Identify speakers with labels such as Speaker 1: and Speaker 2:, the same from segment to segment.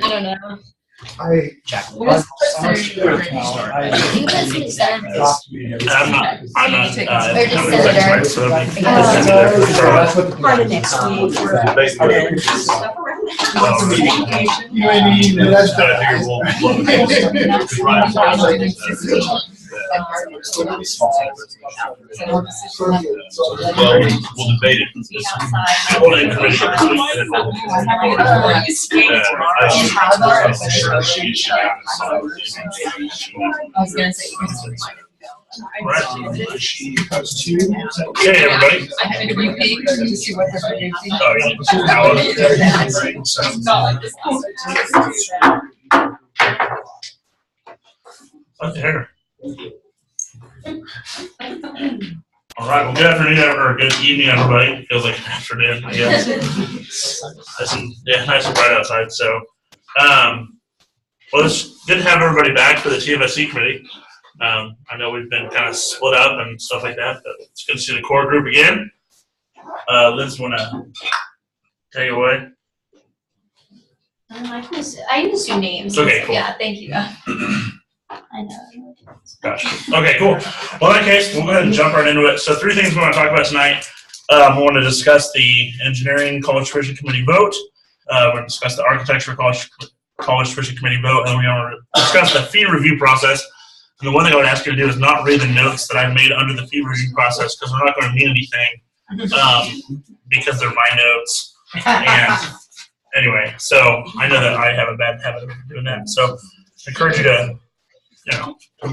Speaker 1: I don't know.
Speaker 2: I
Speaker 1: What's
Speaker 2: I'm
Speaker 1: sure
Speaker 2: I
Speaker 1: think that's what it said.
Speaker 3: I'm not
Speaker 1: Or just
Speaker 3: company
Speaker 1: senator.
Speaker 3: secretary, so that'd be-
Speaker 2: that's what the
Speaker 4: Part of next week.
Speaker 2: You may mean that's
Speaker 3: So I figure we'll debate it. Well, in commission,
Speaker 1: I was gonna say.
Speaker 3: Okay, everybody.
Speaker 1: I had to repeat to see what they're producing.
Speaker 3: What the heck? All right, well, good afternoon, or good evening, everybody. Feels like an afternoon, I guess. Nice and bright outside, so. Well, it's good to have everybody back for the TFSC committee. I know we've been kind of split up and stuff like that, but it's good to see the core group again. Liz, want to take it away?
Speaker 1: I can just do names.
Speaker 3: Okay, cool.
Speaker 1: Yeah, thank you. I know.
Speaker 3: Gotcha. Okay, cool. Well, in that case, we'll go ahead and jump right into it. So 3 things we want to talk about tonight. We want to discuss the Engineering College Tuition Committee vote. We're going to discuss the Architecture College Tuition Committee vote, and we're going to discuss the fee review process. And the one thing I would ask you to do is not read the notes that I've made under the fee review process, because they're not going to mean anything, because they're my notes. And anyway, so I know that I have a bad habit of doing that. So I encourage you to,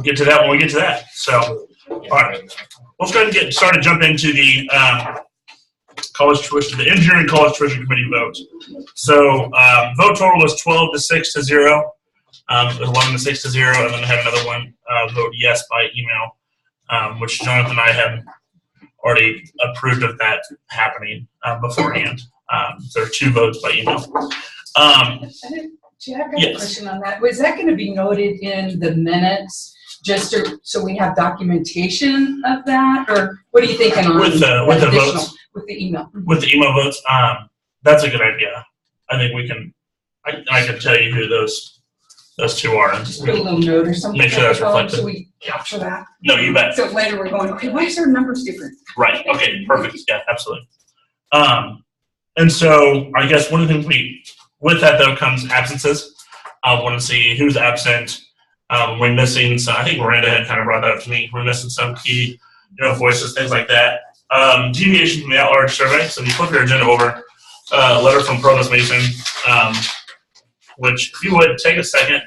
Speaker 3: get to that when we get to that. So, all right, let's go ahead and get started. Jump into the the Engineering College Tuition Committee vote. So, vote total was 12 to 6 to 0. It was 11 to 6 to 0, and then I had another one vote yes by email, which Jonathan and I have already approved of that happening beforehand. There are 2 votes by email.
Speaker 4: I've got a question on that. Was that going to be noted in the minutes, just so we have documentation of that, or what are you thinking on
Speaker 3: With the votes?
Speaker 4: With the email.
Speaker 3: With the email votes, that's a good idea. I think we can. I can tell you who those 2 are. And
Speaker 4: just put a little note or something.
Speaker 3: Make sure that's reflected.
Speaker 4: So we capture that.
Speaker 3: No, you bet.
Speaker 4: So later we're going, okay, why is our numbers different?
Speaker 3: Right. Okay. Perfect. Yeah. Absolutely. And so I guess one of the things with that though comes absences. I want to see who's absent. We're missing some. I think Miranda had kind of brought that up to me. We're missing some key, voices, things like that. Deviation from the at-large survey. So if you flip your agenda over, letter from Provost Mason, which if you would take a second,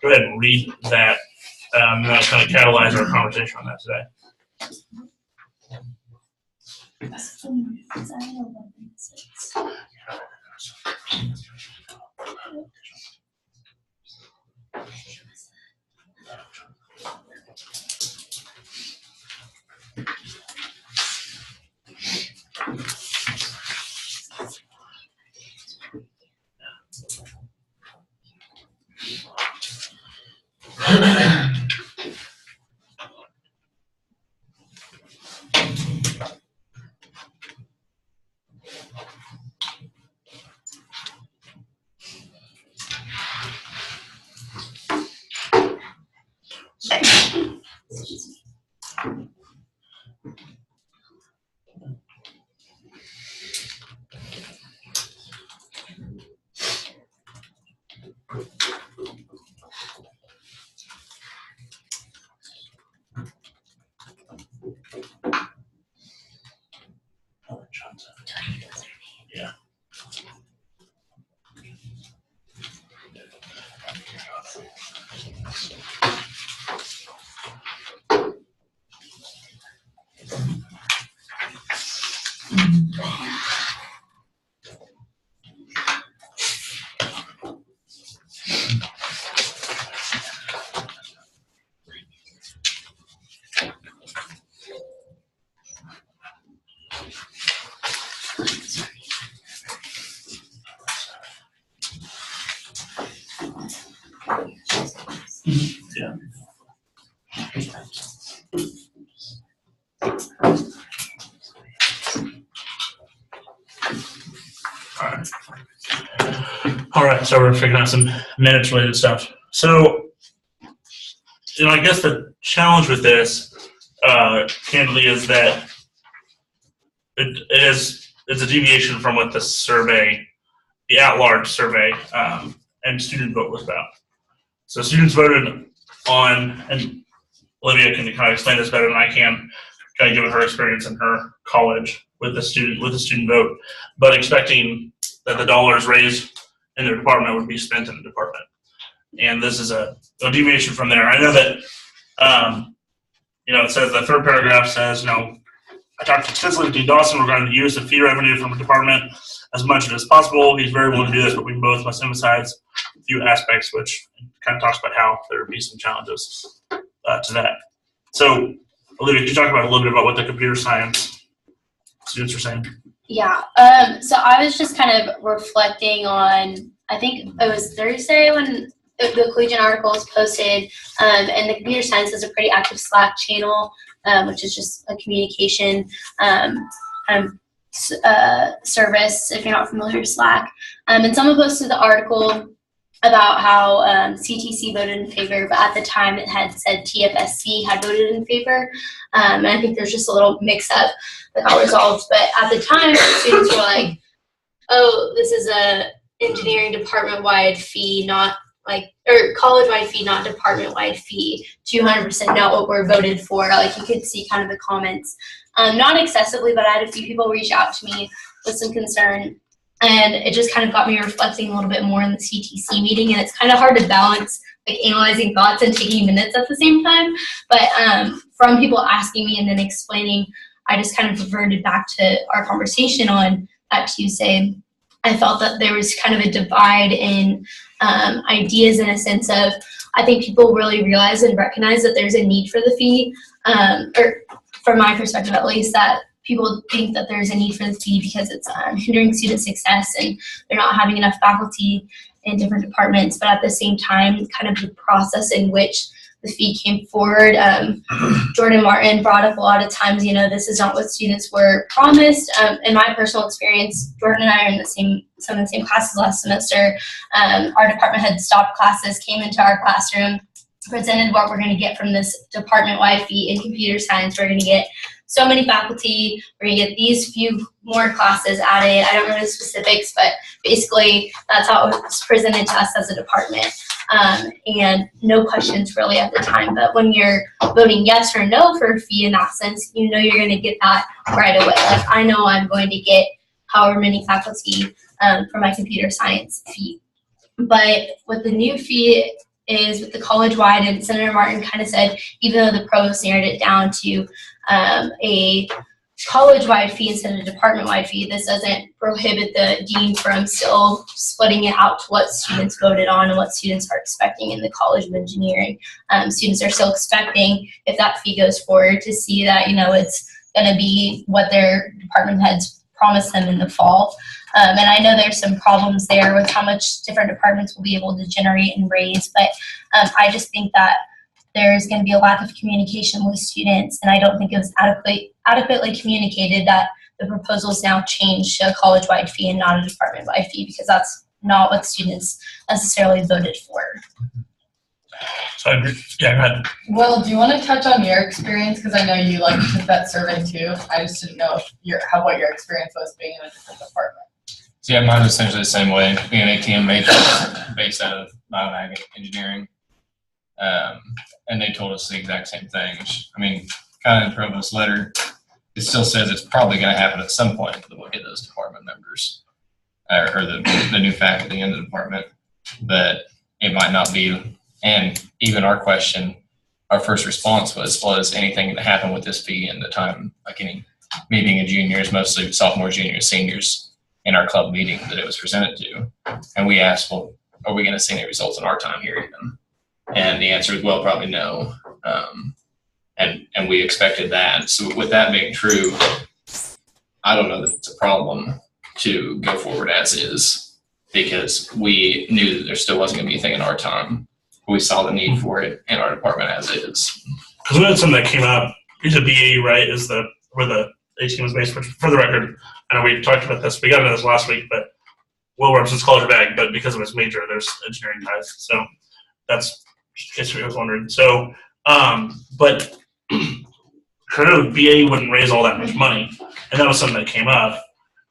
Speaker 3: go ahead and read that. And that'll kind of catalyze our conversation on that today. Yeah. Yeah. All All right, so we're figuring out some minutes related stuff. So, I guess the challenge with this, candidly, is that it's a deviation from what the survey, the at-large survey, and student vote was about. So students voted on, and Olivia can kind of explain this better than I can, kind of given her experience in her college with the student vote, but expecting that the dollars raised in their department would be spent in the department. And this is a deviation from there. I know that, it says the third paragraph says, I talked extensively with Dean Dawson regarding the use of fee revenue from the department as much as possible. He's very willing to do this, but we both must emphasize a few aspects, which kind of talks about how there would be some challenges to that. So, Olivia, could you talk about a little bit about what the computer science students are saying?
Speaker 1: Yeah. So I was just kind of reflecting on, I think it was Thursday when the Collegian article was posted, and the computer science has a pretty active Slack channel, which is just a communication service, if you're not familiar with Slack. And someone posted the article about how CTC voted in favor, but at the time it had said TFSC had voted in favor. And I think there's just a little mix-up that got resolved. But at the time, students were like, oh, this is a engineering department-wide fee, not or college-wide fee, not department-wide fee. 200% not what we're voted for. Like, you could see kind of the comments. Not excessively, but I had a few people reach out to me with some concern. And it just kind of got me reflecting a little bit more in the CTC meeting. And it's kind of hard to balance analyzing thoughts and taking minutes at the same time. But from people asking me and then explaining, I just kind of reverted back to our conversation on that Tuesday. I felt that there was kind of a divide in ideas in a sense of, I think people really realize and recognize that there's a need for the fee, or from my perspective at least, that people think that there's a need for the fee because it's hindering student success and they're not having enough faculty in different departments. But at the same time, kind of the process in which the fee came forward, Jordan Martin brought up a lot of times, this is not what students were promised. In my personal experience, Jordan and I are in some of the same classes last semester. Our department had stopped classes, came into our classroom, presented what we're going to get from this department-wide fee in computer science. We're going to get so many faculty, we're going to get these few more classes added. I don't remember the specifics, but basically that's how it was presented to us as a department. And no questions really at the time. But when you're voting yes or no for a fee in that sense, you're going to get that right away. Like, I know I'm going to get however many faculty for my computer science fee. But what the new fee is with the college-wide, and Senator Martin kind of said, even though the provost narrowed it down to a college-wide fee instead of a department-wide fee, this doesn't prohibit the dean from still splitting it out to what students voted on and what students are expecting in the College of Engineering. Students are still expecting, if that fee goes forward, to see that, it's going to be what their department heads promised them in the fall. And I know there's some problems there with how much different departments will be able to generate and raise, but I just think that there's going to be a lack of communication with students, and I don't think it was adequately communicated that the proposals now change to a college-wide fee and not a department-wide fee, because that's not what students necessarily voted for.
Speaker 3: So I agree. Yeah, go ahead.
Speaker 5: Well, do you want to touch on your experience? Because I know you took that survey too. I just didn't know what your experience was being in a different department.
Speaker 6: So yeah, mine was essentially the same way. Being an ATM major based out of bioag engineering. And they told us the exact same thing. Which, kind of in Provost's letter, it still says it's probably going to happen at some point that we'll get those department members or the new faculty in the department, but it might not be. And even our question, our first response was anything going to happen with this fee in the time, me being a junior, is mostly sophomores, juniors, seniors in our club meeting that it was presented to. And we asked, well, are we going to see any results in our time here even? And the answer is, well, probably no. And we expected that. So with that being true, I don't know that it's a problem to go forward as is, because we knew that there still wasn't going to be anything in our time. We saw the need for it in our department as is.
Speaker 3: Because we had something that came up. It's a BAE, right? Is where the ATM was based. Which, for the record, I know we talked about this. We got into this last week, but Will represents college or ag, but because of his major, there's engineering ties. So that's what I was wondering. So, but kind of BA wouldn't raise all that much money, and that was something that came up.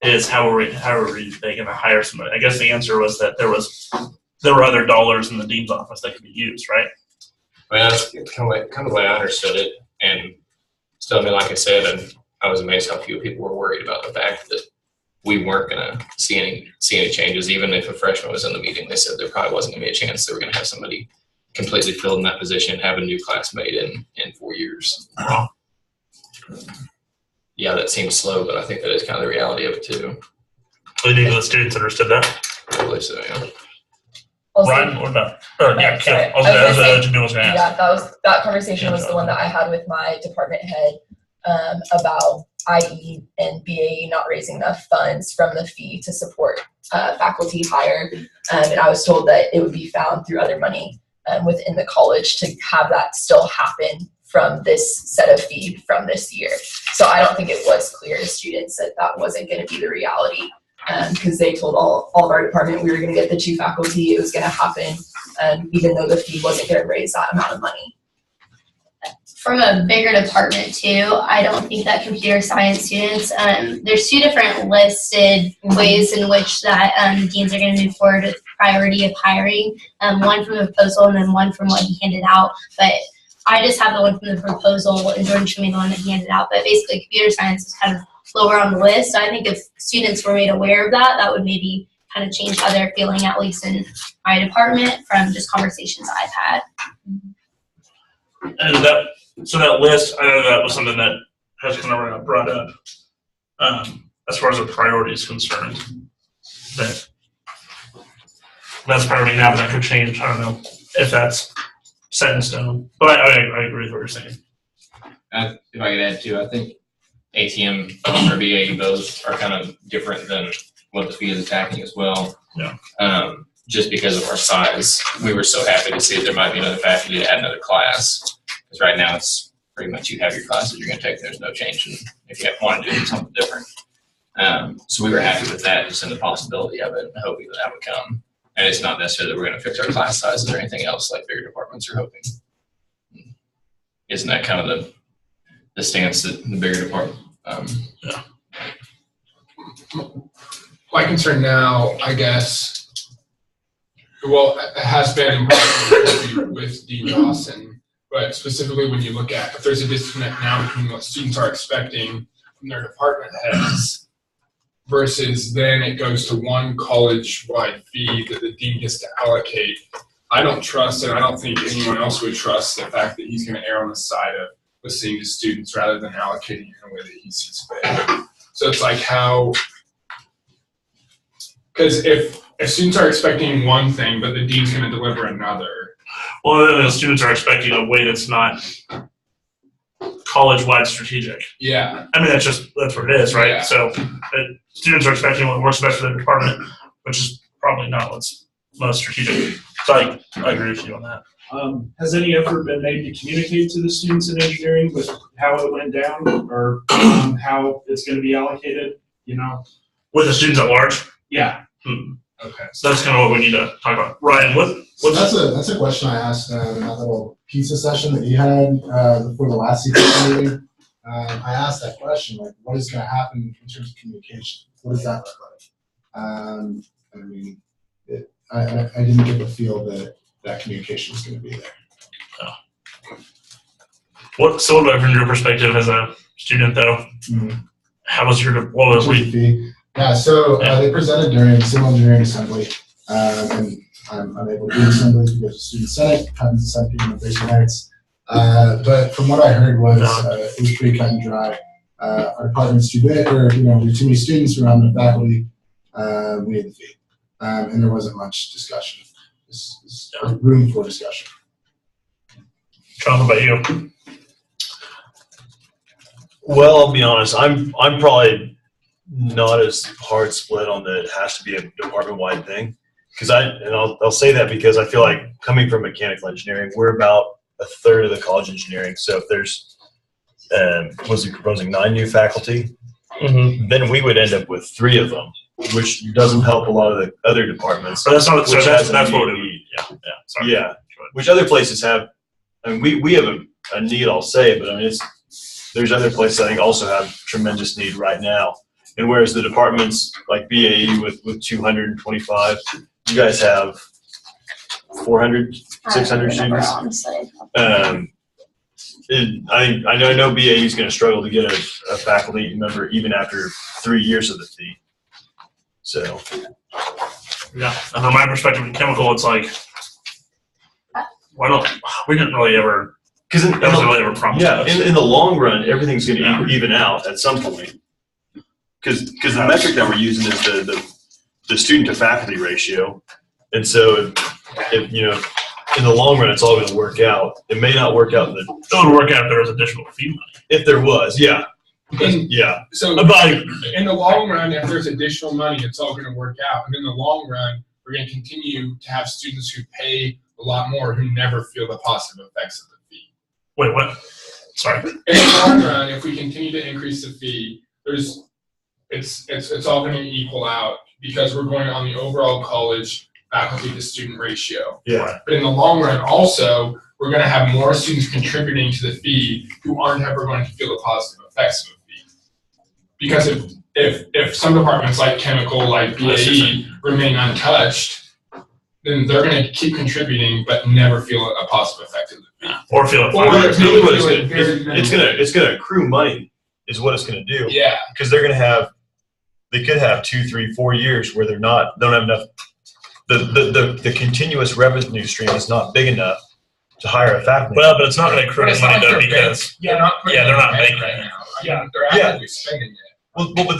Speaker 3: Is how are they going to hire somebody? I guess the answer was that there were other dollars in the dean's office that could be used, right?
Speaker 6: Well, that's kind of the way I understood it, and still, I mean, like I said, I was amazed how few people were worried about the fact that we weren't going to see any changes. Even if a freshman was in the meeting, they said there probably wasn't going to be a chance they were going to have somebody completely filled in that position, have a new classmate in 4 years. Yeah, that seems slow, but I think that is kind of the reality of it too.
Speaker 3: I think the students understood that.
Speaker 6: I believe so, yeah.
Speaker 7: Also,
Speaker 3: Ryan, what about? Yeah, Kim.
Speaker 7: sorry.
Speaker 3: I was going to ask.
Speaker 7: Yeah, that conversation was the one that I had with my department head about IE and BAE not raising enough funds from the fee to support faculty hire. And I was told that it would be found through other money within the college to have that still happen from this set of fee from this year. So I don't think it was clear to students that that wasn't going to be the reality, because they told all of our department we were going to get the 2 faculty, it was going to happen, even though the fee wasn't going to raise that amount of money.
Speaker 1: From a bigger department too, I don't think that computer science students, there's 2 different listed ways in which that deans are going to move forward with priority of hiring, one from the proposal and then one from what he handed out. But I just have the one from the proposal, and Jordan showed me the one that he handed out. But basically, computer science is kind of lower on the list. So I think if students were made aware of that, that would maybe kind of change how they're feeling, at least in my department, from just conversations I've had.
Speaker 3: And that list, I know that was something that has kind of brought up as far as a priority is concerned. That's priority now, but that could change. I don't know if that's set in stone. But I agree with what you're saying.
Speaker 6: If I could add too, I think ATM or BA both are kind of different than what the fee is attacking as well.
Speaker 3: Yeah.
Speaker 6: Just because of our size, we were so happy to see that there might be another faculty to add another class. Because right now it's pretty much you have your classes you're going to take. There's no change in if you want to do something different. So we were happy with that, just in the possibility of it, hoping that would come. And it's not necessarily that we're going to fix our class sizes or anything else like bigger departments are hoping. Isn't that kind of the stance that the bigger department?
Speaker 3: Yeah.
Speaker 8: My concern now, I guess, well, it has been with Dean Dawson, but specifically when you look at if there's a disconnect now between what students are expecting from their department heads versus then it goes to one college-wide fee that the dean gets to allocate. I don't trust, and I don't think anyone else would trust the fact that he's going to err on the side of listening to students rather than allocating in a way that he sees fit. So it's like how, because if students are expecting one thing, but the dean's going to deliver another.
Speaker 3: Well, then the students are expecting a way that's not college-wide strategic.
Speaker 8: Yeah.
Speaker 3: I mean, that's what it is, right?
Speaker 8: Yeah.
Speaker 3: So students are expecting what works best for their department, which is probably not what's most strategic. So I agree with you on that.
Speaker 9: Has any effort been made to communicate to the students in engineering with how it went down or how it's going to be allocated,
Speaker 3: With the students at large?
Speaker 9: Yeah.
Speaker 3: Okay. So that's kind of what we need to talk about. Ryan,
Speaker 2: So that's a question I asked in that little pizza session that you had before the last CTC meeting. I asked that question, like, what is going to happen in terms of communication? What does that look like? I mean, I didn't get the feel that communication is going to be there.
Speaker 3: So what about from your perspective as a student, though?
Speaker 2: Mm-hmm.
Speaker 3: How was what was we?
Speaker 2: Yeah, so they presented during civil engineering assembly, and I'm able to do assembly because the student senate happens to send people on Thursday nights. But from what I heard was it was pretty cut and dry. Our department's too big, or we're too many students around the faculty. We need the fee, and there wasn't much discussion. There's room for discussion.
Speaker 3: John, what about you?
Speaker 10: Well, I'll be honest. I'm probably not as hard split on that it has to be a department-wide thing. Because I'll say that because I feel like coming from mechanical engineering, we're about a third of the college engineering. So if there's, was he proposing 9 new faculty, then we would end up with 3 of them which doesn't help a lot of the other departments.
Speaker 3: But that's not, so
Speaker 10: Which
Speaker 3: that's
Speaker 10: has a
Speaker 3: what it
Speaker 10: need.
Speaker 3: would, yeah, sorry.
Speaker 10: Yeah, which other places have. I mean, we have a need, I'll say, but I mean, there's other places I think also have tremendous need right now. And whereas the departments like BAE with 225, you guys have 400, 600 students.
Speaker 1: Honestly.
Speaker 10: I know BAE is going to struggle to get a faculty member even after 3 years of the fee. So.
Speaker 3: Yeah, and from my perspective in chemical, it's like, we didn't really ever,
Speaker 10: Because
Speaker 3: that wasn't really ever promised
Speaker 10: yeah,
Speaker 3: us.
Speaker 10: in the long run, everything's going to even out at some point. Because the metric that we're using is the student to faculty ratio, and so if you know, in the long run, it's all going to work out. It may not work out
Speaker 3: It would work out if there was additional fee money.
Speaker 10: if there was, yeah,
Speaker 8: In-
Speaker 10: yeah.
Speaker 8: So
Speaker 3: But
Speaker 8: in the long run, if there's additional money, it's all gonna work out. And in the long run, we're gonna continue to have students who pay a lot more who never feel the positive effects of the fee.
Speaker 3: wait, what? Sorry.
Speaker 8: In the long run, if we continue to increase the fee, it's all gonna equal out because we're going on the overall college faculty to student ratio.
Speaker 10: Yeah.
Speaker 8: But in the long run, also, we're gonna have more students contributing to the fee who aren't ever going to feel the positive effects of the fee. Because if some departments like chemical, like BAE, remain untouched, then they're gonna keep contributing but never feel a positive effect of the fee.
Speaker 3: Or feel it.
Speaker 8: Or
Speaker 10: Really what it's
Speaker 8: feel it
Speaker 10: gonna-
Speaker 8: very
Speaker 10: it's gonna accrue money is what it's gonna do.
Speaker 8: Yeah,
Speaker 10: Because they could have 2, 3, 4 years where don't have enough. The continuous revenue stream is not big enough to hire a faculty.
Speaker 3: Well, but it's not going to accrue
Speaker 8: but it's
Speaker 3: money
Speaker 8: not
Speaker 3: though
Speaker 8: their
Speaker 3: because,
Speaker 8: they're not putting
Speaker 3: yeah, they're
Speaker 8: it in
Speaker 3: not
Speaker 8: the bank
Speaker 3: making
Speaker 8: right
Speaker 3: it.
Speaker 8: now.
Speaker 9: Yeah.
Speaker 8: They're
Speaker 10: Yeah.
Speaker 8: actively spending it.
Speaker 10: Well, but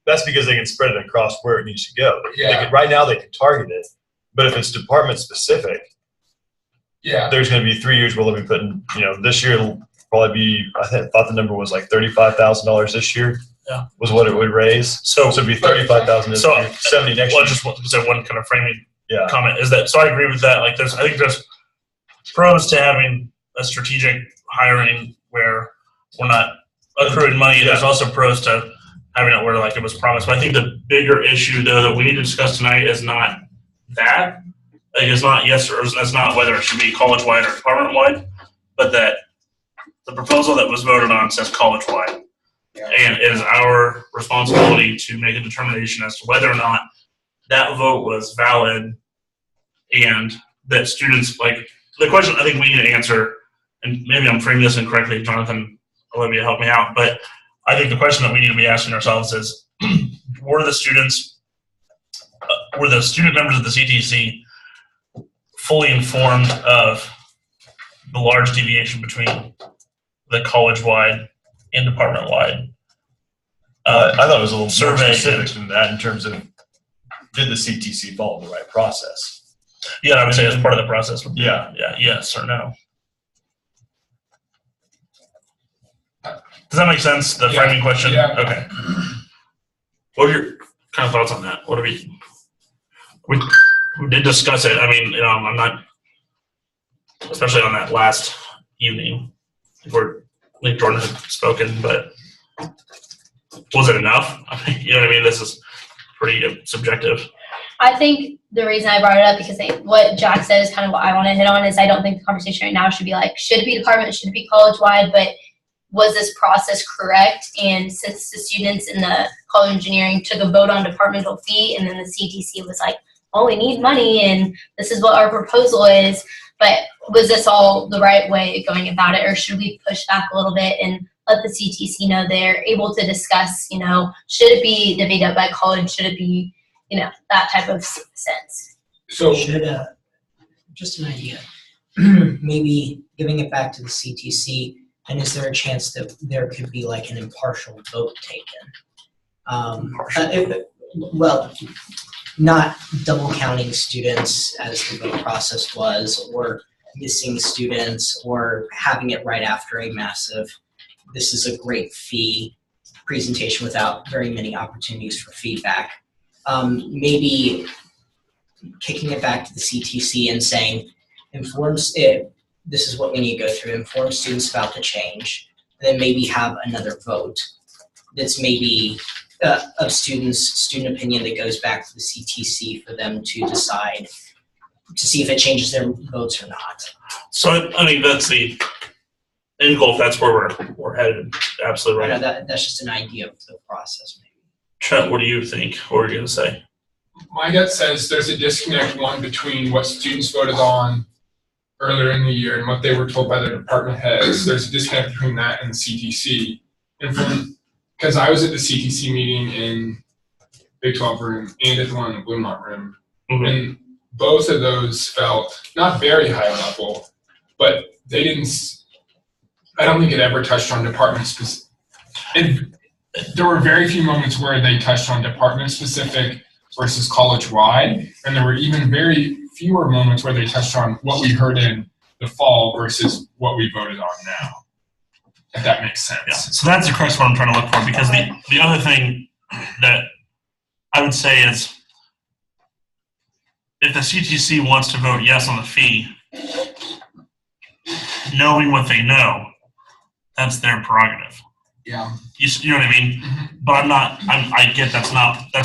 Speaker 10: that's because they can spread it across where it needs to go.
Speaker 8: Yeah.
Speaker 10: Right now, they can target it, but if it's department specific,
Speaker 8: Yeah,
Speaker 10: there's going to be 3 years where they'll be putting. This year it'll probably be. Thought the number was like $35,000 this year.
Speaker 3: Yeah.
Speaker 10: Was what it would raise.
Speaker 3: So
Speaker 10: it'd be 35,000 this
Speaker 3: So,
Speaker 10: year, 70 next
Speaker 3: well, I
Speaker 10: year.
Speaker 3: just want to say one kind of framing
Speaker 10: Yeah.
Speaker 3: comment is that, so I agree with that. Like I think there's pros to having a strategic hiring where we're not accruing money. There's also pros to having it where like it was promised. But I think the bigger issue though that we need to discuss tonight is not that. Like it's not yes or that's not whether it should be college-wide or department-wide, but that the proposal that was voted on says college-wide. And it is our responsibility to make a determination as to whether or not that vote was valid and that students, like, the question I think we need to answer, and maybe I'm framing this incorrectly, Jonathan, Olivia, help me out, but I think the question that we need to be asking ourselves is, were the student members of the CTC fully informed of the large deviation between the college-wide and department-wide?
Speaker 10: I thought it was a little
Speaker 3: Survey.
Speaker 10: more specific than that in terms of did the CTC follow the right process?
Speaker 3: Yeah, I would say as part of the process. Would be,
Speaker 10: Yeah.
Speaker 3: Yeah. Yes or no. Does that make sense? The
Speaker 8: Yeah.
Speaker 3: framing question.
Speaker 8: Yeah.
Speaker 3: Okay. What are your kind of thoughts on that? What are we did discuss it. I mean, I'm not, especially on that last evening, where I think Jordan had spoken, but was it enough? I mean, you know what I mean? This is pretty subjective.
Speaker 1: I think the reason I brought it up because what Jack said is kind of what I want to hit on is I don't think the conversation right now should be like, should it be department, should it be college-wide, but was this process correct? And since the students in the college engineering took a vote on departmental fee and then the CTC was like, oh, we need money and this is what our proposal is, but was this all the right way of going about it, or should we push back a little bit and let the CTC know they're able to discuss, should it be divvied up by college, should it be, that type of sense.
Speaker 8: so
Speaker 11: Should, just an idea, maybe giving it back to the CTC, and is there a chance that there could be like an impartial vote taken? Well, not double counting students as the vote process was, or missing students, or having it right after a massive, this is a great fee presentation without very many opportunities for feedback. Maybe kicking it back to the CTC and saying, this is what we need to go through, inform students about the change, then maybe have another vote that's maybe of student opinion that goes back to the CTC for them to decide, to see if it changes their votes or not.
Speaker 3: So I mean, that's the end goal. If that's where we're headed. Absolutely
Speaker 11: I
Speaker 3: right.
Speaker 11: know that's just an idea of the process, maybe.
Speaker 3: Trent, what do you think? What were you gonna say?
Speaker 8: My gut says there's a disconnect, one, between what students voted on earlier in the year and what they were told by their department heads. There's a disconnect between that and the CTC. And because I was at the CTC meeting in Big 12 room and at the one in the Bluemont room, and both of those felt not very high level, but they didn't, I don't think it ever touched on department specific. And there were very few moments where they touched on department specific versus college-wide, and there were even very fewer moments where they touched on what we heard in the fall versus what we voted on now, if that makes sense.
Speaker 3: Yeah. So that's the crux what I'm trying to look for, because the other thing that I would say is if the CTC wants to vote yes on the fee, knowing what they know, that's their prerogative.
Speaker 8: Yeah.
Speaker 3: You know what I mean?
Speaker 8: Mm-hmm.
Speaker 3: But I get that's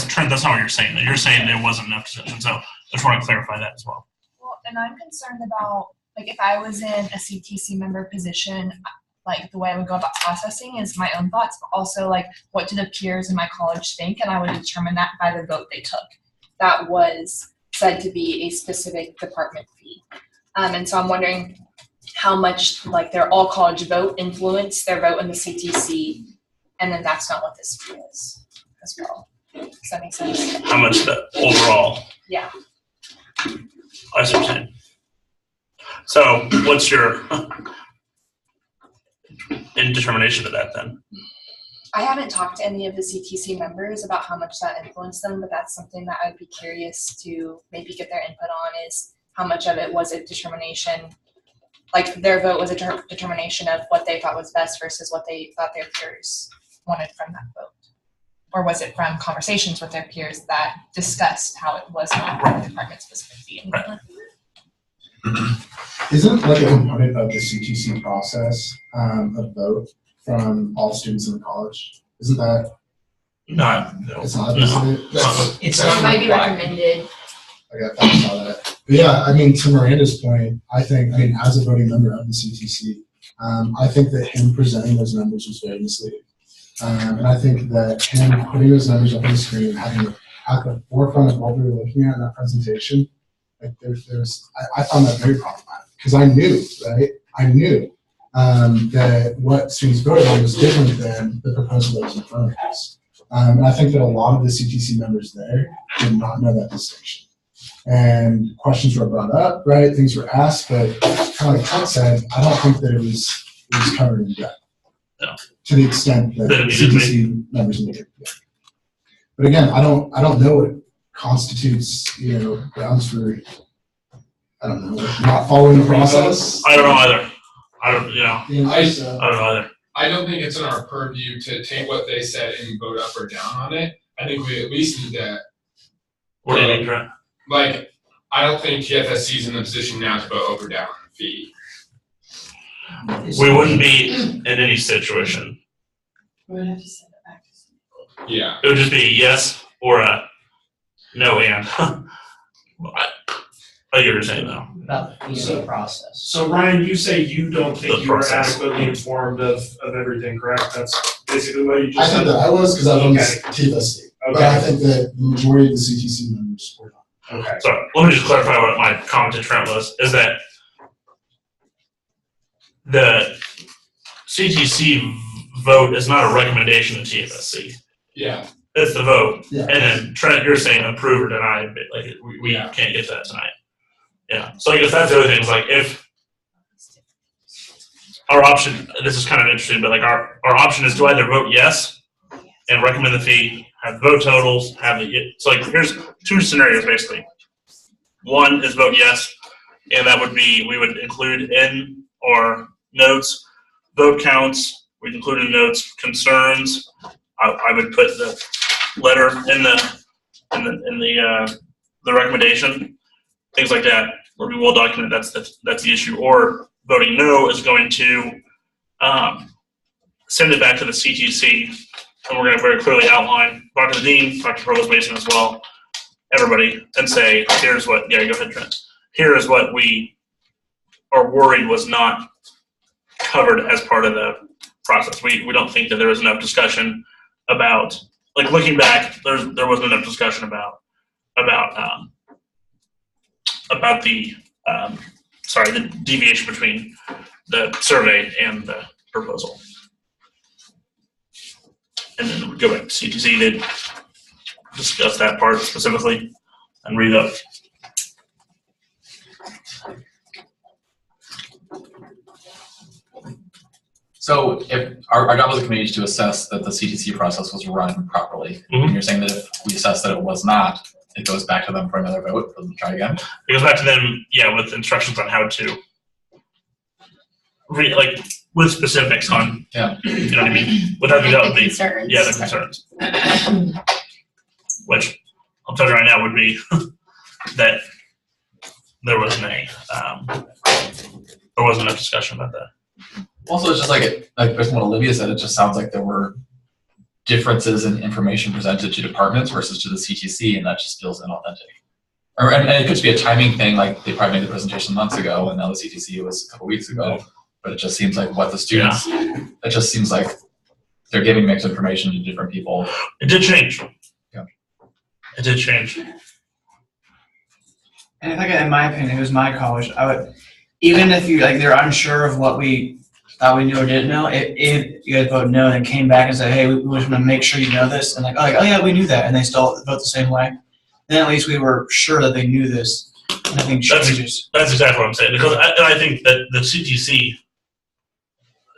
Speaker 3: Trent, that's not what you're saying. You're saying there wasn't enough discussion. So I just want to clarify that as well.
Speaker 7: Well, and I'm concerned about, like, if I was in a CTC member position, like, the way I would go about processing is my own thoughts, but also, like, what do the peers in my college think? And I would determine that by the vote they took. That was said to be a specific department fee. And so I'm wondering how much, like, their all college vote influenced their vote in the CTC, and then that's not what this fee is as well. Does that make sense?
Speaker 3: How much the overall?
Speaker 7: Yeah.
Speaker 3: I see what you're saying. So what's your indetermination of that then?
Speaker 7: I haven't talked to any of the CTC members about how much that influenced them, but that's something that I'd be curious to maybe get their input on, is how much of it was a determination, like their vote was a determination of what they thought was best versus what they thought their peers wanted from that vote. Or was it from conversations with their peers that discussed how it was not department specific fee?
Speaker 2: Isn't like a component of the CTC process a vote from all students in the college? Isn't that?
Speaker 3: No.
Speaker 2: It's not. Isn't it?
Speaker 11: It's
Speaker 7: So it might be recommended.
Speaker 2: Okay, I thought I saw that. But yeah, I mean, to Miranda's point, I mean, as a voting member of the CTC, I think that him presenting those numbers was very misleading. And I think that him putting those numbers up on the screen and having it at the forefront of what we were looking at in that presentation, like I found that very problematic, because I knew, right? I knew that what students voted on was different than the proposal that was in front of us. And I think that a lot of the CTC members there did not know that distinction. And questions were brought up, right? Things were asked, but kind of like Trent said, I don't think that it was covered in depth.
Speaker 3: No.
Speaker 2: To the extent that CTC members needed. Yeah. But again, I don't know what constitutes, grounds for, I don't know, not following the process.
Speaker 3: I don't know either. I don't know either.
Speaker 8: I don't think it's in our purview to take what they said and vote up or down on it. I think we at least need to.
Speaker 3: What do you think, Trent?
Speaker 8: Like, I don't think TFSC is in the position now to vote up or down on the fee.
Speaker 3: We wouldn't be in any situation.
Speaker 5: We would have to send it back to
Speaker 8: Yeah.
Speaker 3: It would just be a yes or a no and. I get what you're saying though.
Speaker 11: About the process.
Speaker 9: So Ryan, you say you don't think
Speaker 3: The
Speaker 9: you were
Speaker 3: process.
Speaker 9: adequately informed of everything, correct? That's basically what you
Speaker 2: I
Speaker 9: just
Speaker 2: think
Speaker 9: said?
Speaker 2: that I was, because I was on
Speaker 9: Okay.
Speaker 2: TFSC. But I think that the majority of the CTC members were not.
Speaker 9: Okay.
Speaker 3: So let me just clarify what my comment to Trent was, is that the CTC vote is not a recommendation to TFSC.
Speaker 8: Yeah.
Speaker 3: It's the vote.
Speaker 2: Yeah.
Speaker 3: And then Trent, you're saying approve or deny, but like we
Speaker 8: Yeah.
Speaker 3: can't get to that tonight. Yeah. So I guess that's the other thing, is like if our option, this is kind of interesting, but like our option is to either vote yes and recommend the fee, have vote totals, so like here's two scenarios basically. One is vote yes, and that would be, we would include in our notes vote counts, we'd include in notes concerns. I would put the letter in the recommendation, things like that, where we will document that's the issue. Or voting no is going to send it back to the CTC and we're going to very clearly outline, Dr. Dean, Dr. Provost Mason as well, everybody, and say, here's what, yeah, go ahead, Trent. Here is what we are worried was not covered as part of the process. We don't think that there was enough discussion about, like looking back, there wasn't enough discussion about the deviation between the survey and the proposal. And then we go back to CTC to discuss that part specifically and read up.
Speaker 12: So if our job as a committee is to assess that the CTC process was run properly,
Speaker 3: Mhm.
Speaker 12: and you're saying that if we assess that it was not, it goes back to them for another vote for them to try again?
Speaker 3: It goes back to them, yeah, with instructions on how to with specifics on,
Speaker 12: Yeah.
Speaker 3: you know what I mean? Without
Speaker 1: Like the concerns.
Speaker 3: yeah, the concerns. Which I'll tell you right now would be that there wasn't enough discussion about that.
Speaker 12: Also, it's just like based on what Olivia said, it just sounds like there were differences in information presented to departments versus to the CTC, and that just feels inauthentic. And it could just be a timing thing, like they probably made the presentation months ago, and now the CTC was a couple weeks ago. But it just seems like what the students, it just seems like they're giving mixed information to different people.
Speaker 3: It did change.
Speaker 12: Yeah.
Speaker 3: It did change.
Speaker 13: And I think, in my opinion, it was my college. I would, even if you like, they're unsure of what we thought we knew or didn't know. If you guys vote no and came back and said, "Hey, we just want to make sure you know this," and oh yeah, we knew that, and they still vote the same way, then at least we were sure that they knew this. And I think changes.
Speaker 3: That's exactly what I'm saying, because I think that the CTC,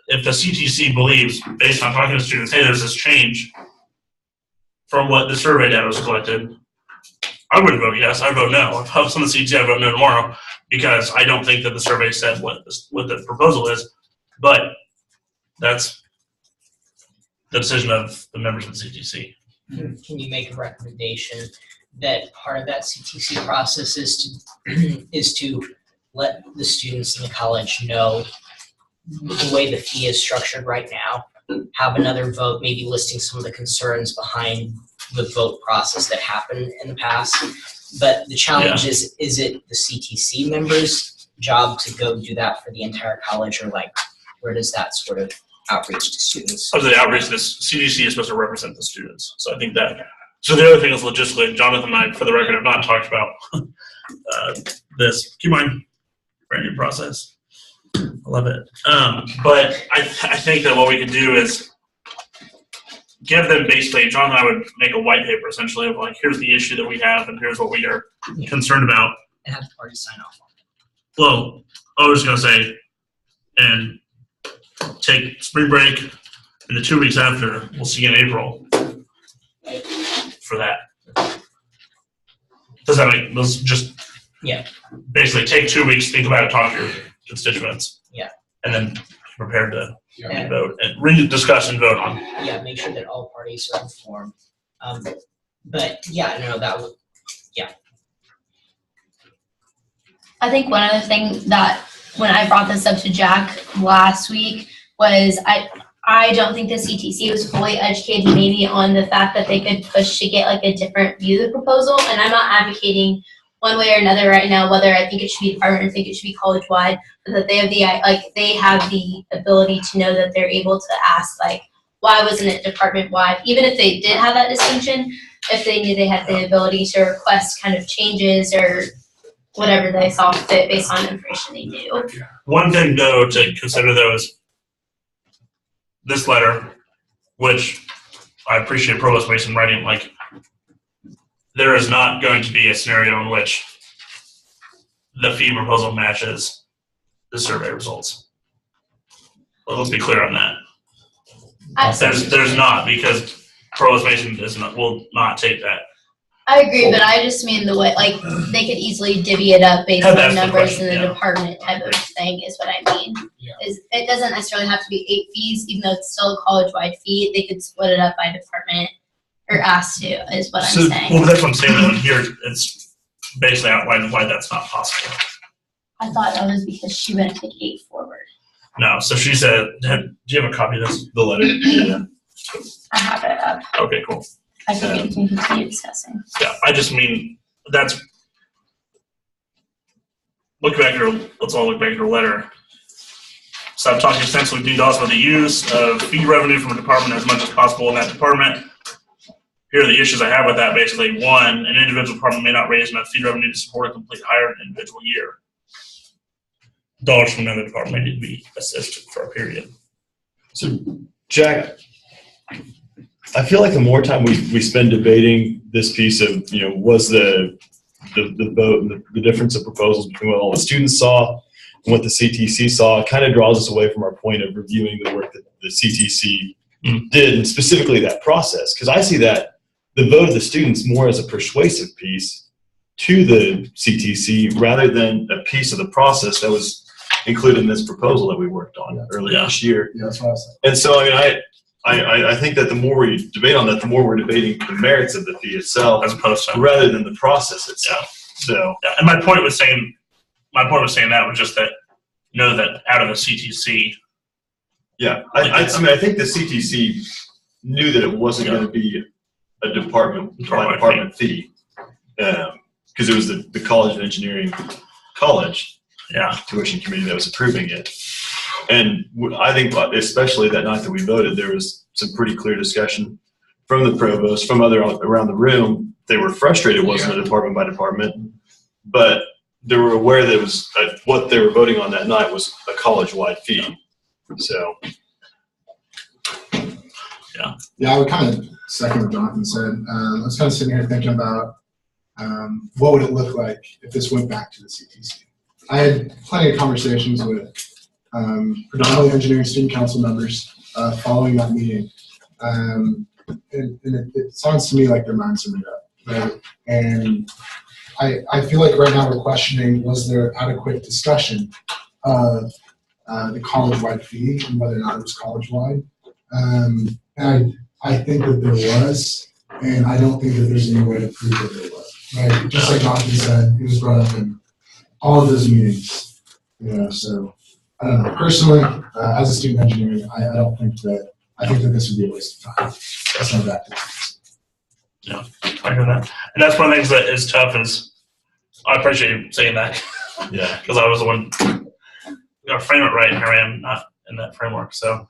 Speaker 3: if the CTC believes, based on talking to students, hey, there's this change from what the survey data was collected, I wouldn't vote yes. I'd vote no. If I was on the CTC, I'd vote no tomorrow, because I don't think that the survey said what the proposal is. But that's the decision of the members of the CTC.
Speaker 11: Can you make a recommendation that part of that CTC process is to let the students in the college know the way the fee is structured right now, have another vote, maybe listing some of the concerns behind the vote process that happened in the past. But the challenge is it the CTC members' job to go do that for the entire college, or where does that sort of outreach to students?
Speaker 3: So the outreach, this CTC is supposed to represent the students. So I think that, so the other thing is logistically, Jonathan and I, for the record, have not talked about this. Keep in mind, brand new process. I love it. But I think that what we could do is give them basically, John and I would make a white paper essentially of here's the issue that we have and here's what we are concerned about.
Speaker 11: And have the party sign off on it.
Speaker 3: Well, I was going to say, and take spring break and the 2 weeks after, we'll see you in April for that. Does that make, let's just basically take 2 weeks, think about it, talk to your constituents.
Speaker 11: Yeah.
Speaker 3: And then be prepared to vote and rediscuss and vote on.
Speaker 11: Yeah, make sure that all parties are informed. But that would,
Speaker 1: I think one other thing that when I brought this up to Jack last week was I don't think the CTC was fully educated maybe on the fact that they could push to get a different view of the proposal. And I'm not advocating one way or another right now whether I think it should be department or I think it should be college-wide, but that they have the ability to know that they're able to ask why wasn't it department-wide, even if they did have that distinction, if they knew they had the ability to request kind of changes or whatever they saw fit based on information they knew.
Speaker 3: One thing though to consider though is this letter, which I appreciate Provost Mason writing, there is not going to be a scenario in which the fee proposal matches the survey results. Well, let's be clear on that. There's not, because Provost Mason will not take that.
Speaker 1: I agree, but I just mean the way, they could easily divvy it up based
Speaker 3: That's
Speaker 1: on
Speaker 3: the
Speaker 1: numbers
Speaker 3: question,
Speaker 1: in the department type of thing is what I mean. Is it doesn't necessarily have to be 8 fees, even though it's still a college-wide fee. They could split it up by department or ask to, is what I'm saying.
Speaker 3: Well, that's what I'm saying. That here, it's basically outlined why that's not possible.
Speaker 1: I thought that was because she went to take 8 forward.
Speaker 3: No, so she said, do you have a copy of this?
Speaker 10: The letter. Yeah.
Speaker 1: I have it up.
Speaker 3: Okay, cool.
Speaker 1: I think we can continue discussing.
Speaker 3: Yeah, I just mean, let's all look back at her letter. Stop talking extensively with Dean Dawson about the use of fee revenue from a department as much as possible in that department. Here are the issues I have with that. Basically, one, an individual department may not raise enough fee revenue to support a complete hire in an individual year. Dollars from another department may need to be assessed for a period.
Speaker 10: So, Jack, I feel like the more time we spend debating this piece of, was the vote and the difference of proposals between what all the students saw and what the CTC saw, it kind of draws us away from our point of reviewing the work that the CTC did, and specifically that process. Because I see that the vote of the students more as a persuasive piece to the CTC rather than a piece of the process that was included in this proposal that we worked on earlier this year.
Speaker 2: Yeah, that's what I said.
Speaker 10: And so, I think that the more we debate on that, the more we're debating the merits of the fee itself,
Speaker 3: as opposed to
Speaker 10: rather than the process itself.
Speaker 3: Yeah.
Speaker 10: So,
Speaker 3: yeah, and my point was saying that was just that know that out of the CTC.
Speaker 10: Yeah, I think the CTC knew that it wasn't going to be a department fee, because it was the College of Engineering College tuition committee that was approving it. And I think, especially that night that we voted, there was some pretty clear discussion from the provost, from other around the room. They were frustrated it wasn't a department by department, but they were aware that it was what they were voting on that night was a college-wide fee. So,
Speaker 2: yeah, I would kind of second what Jonathan said. I was kind of sitting here thinking about what would it look like if this went back to the CTC. I had plenty of conversations with predominantly engineering student council members following that meeting. And it sounds to me like their minds are made up, right? And I feel like right now we're questioning, was there adequate discussion of the college-wide fee and whether or not it was college-wide? And I think that there was, and I don't think that there's any way to prove that there was, right? Just like Jonathan said, it was brought up in all of those meetings, so I don't know. Personally, as a student engineer, I think that this would be a waste of time. That's my back.
Speaker 3: Yeah, I hear that. And that's one of the things that is tough is, I appreciate you saying that.
Speaker 10: Yeah.
Speaker 3: Because I was the one, got to frame it right, and here I am not in that framework. So,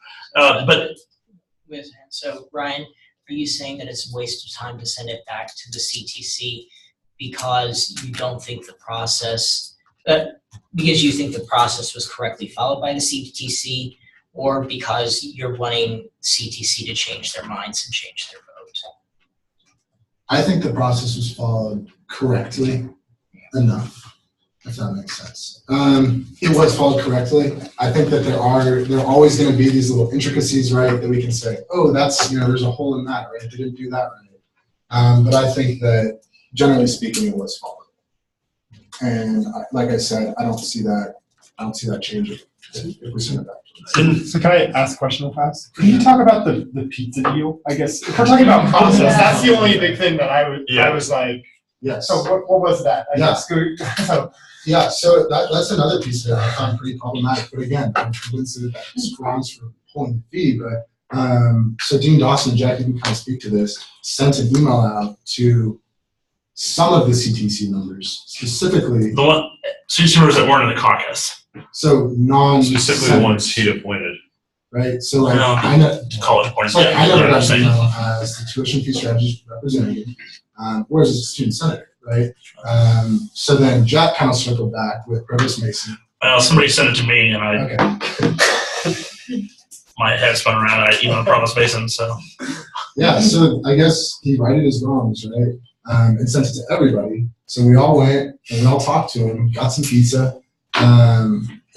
Speaker 11: So, Ryan, are you saying that it's a waste of time to send it back to the CTC because you don't think the process, because you think the process was correctly followed by the CTC, or because you're wanting CTC to change their minds and change their vote?
Speaker 2: I think the process was followed correctly enough, if that makes sense. It was followed correctly. I think that there are always going to be these little intricacies, right, that we can say, oh, that's, there's a hole in that, right? They didn't do that right. But I think that generally speaking, it was followed. And like I said, I don't see that changing if we send it back.
Speaker 14: So can I ask a question real fast? Can you talk about the pizza deal? I guess if we're talking about process, that's the only big thing that I was like.
Speaker 2: Yes.
Speaker 14: So what was that? I guess.
Speaker 2: Yeah, so that's another piece that I found pretty problematic. But again, I'm convinced that that's grounds for pulling the fee. But so Dean Dawson and Jack, you can kind of speak to this, sent an email out to some of the CTC members, specifically
Speaker 3: the one CTC members that weren't in the caucus.
Speaker 2: So
Speaker 10: specifically the ones he appointed.
Speaker 2: Right. So like I know
Speaker 3: college appointed.
Speaker 2: So I never got an email as the tuition fee strategist representative, whereas as a student senator, right? So then Jack kind of circled back with Provost Mason.
Speaker 3: Well, somebody sent it to me, and my head spun around. I emailed Provost Mason, so.
Speaker 2: Yeah, so I guess he righted his wrongs, right? And sent it to everybody. So we all went and we all talked to him, got some pizza.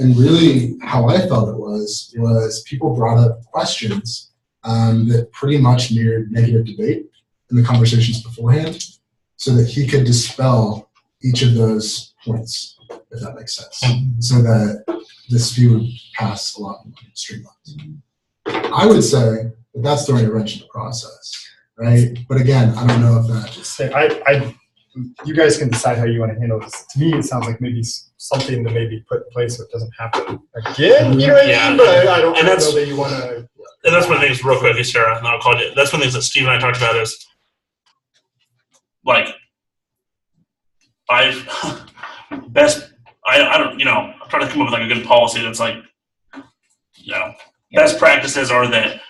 Speaker 2: And really how I felt it was people brought up questions that pretty much mirrored negative debate in the conversations beforehand so that he could dispel each of those points, if that makes sense, so that this fee would pass a lot more streamlined. I would say that that's throwing a wrench in the process, right? But again, I don't know if that.
Speaker 14: You guys can decide how you want to handle this. To me, it sounds like maybe something to maybe put in place so it doesn't happen again. You know what I mean? But I don't know that you want to.
Speaker 3: and that's one of the things, real quickly, Sarah, and I'll call you. That's one of the things that Steve and I talked about is, like, I don't, I'm trying to come up with like a good policy that's like, best practices are that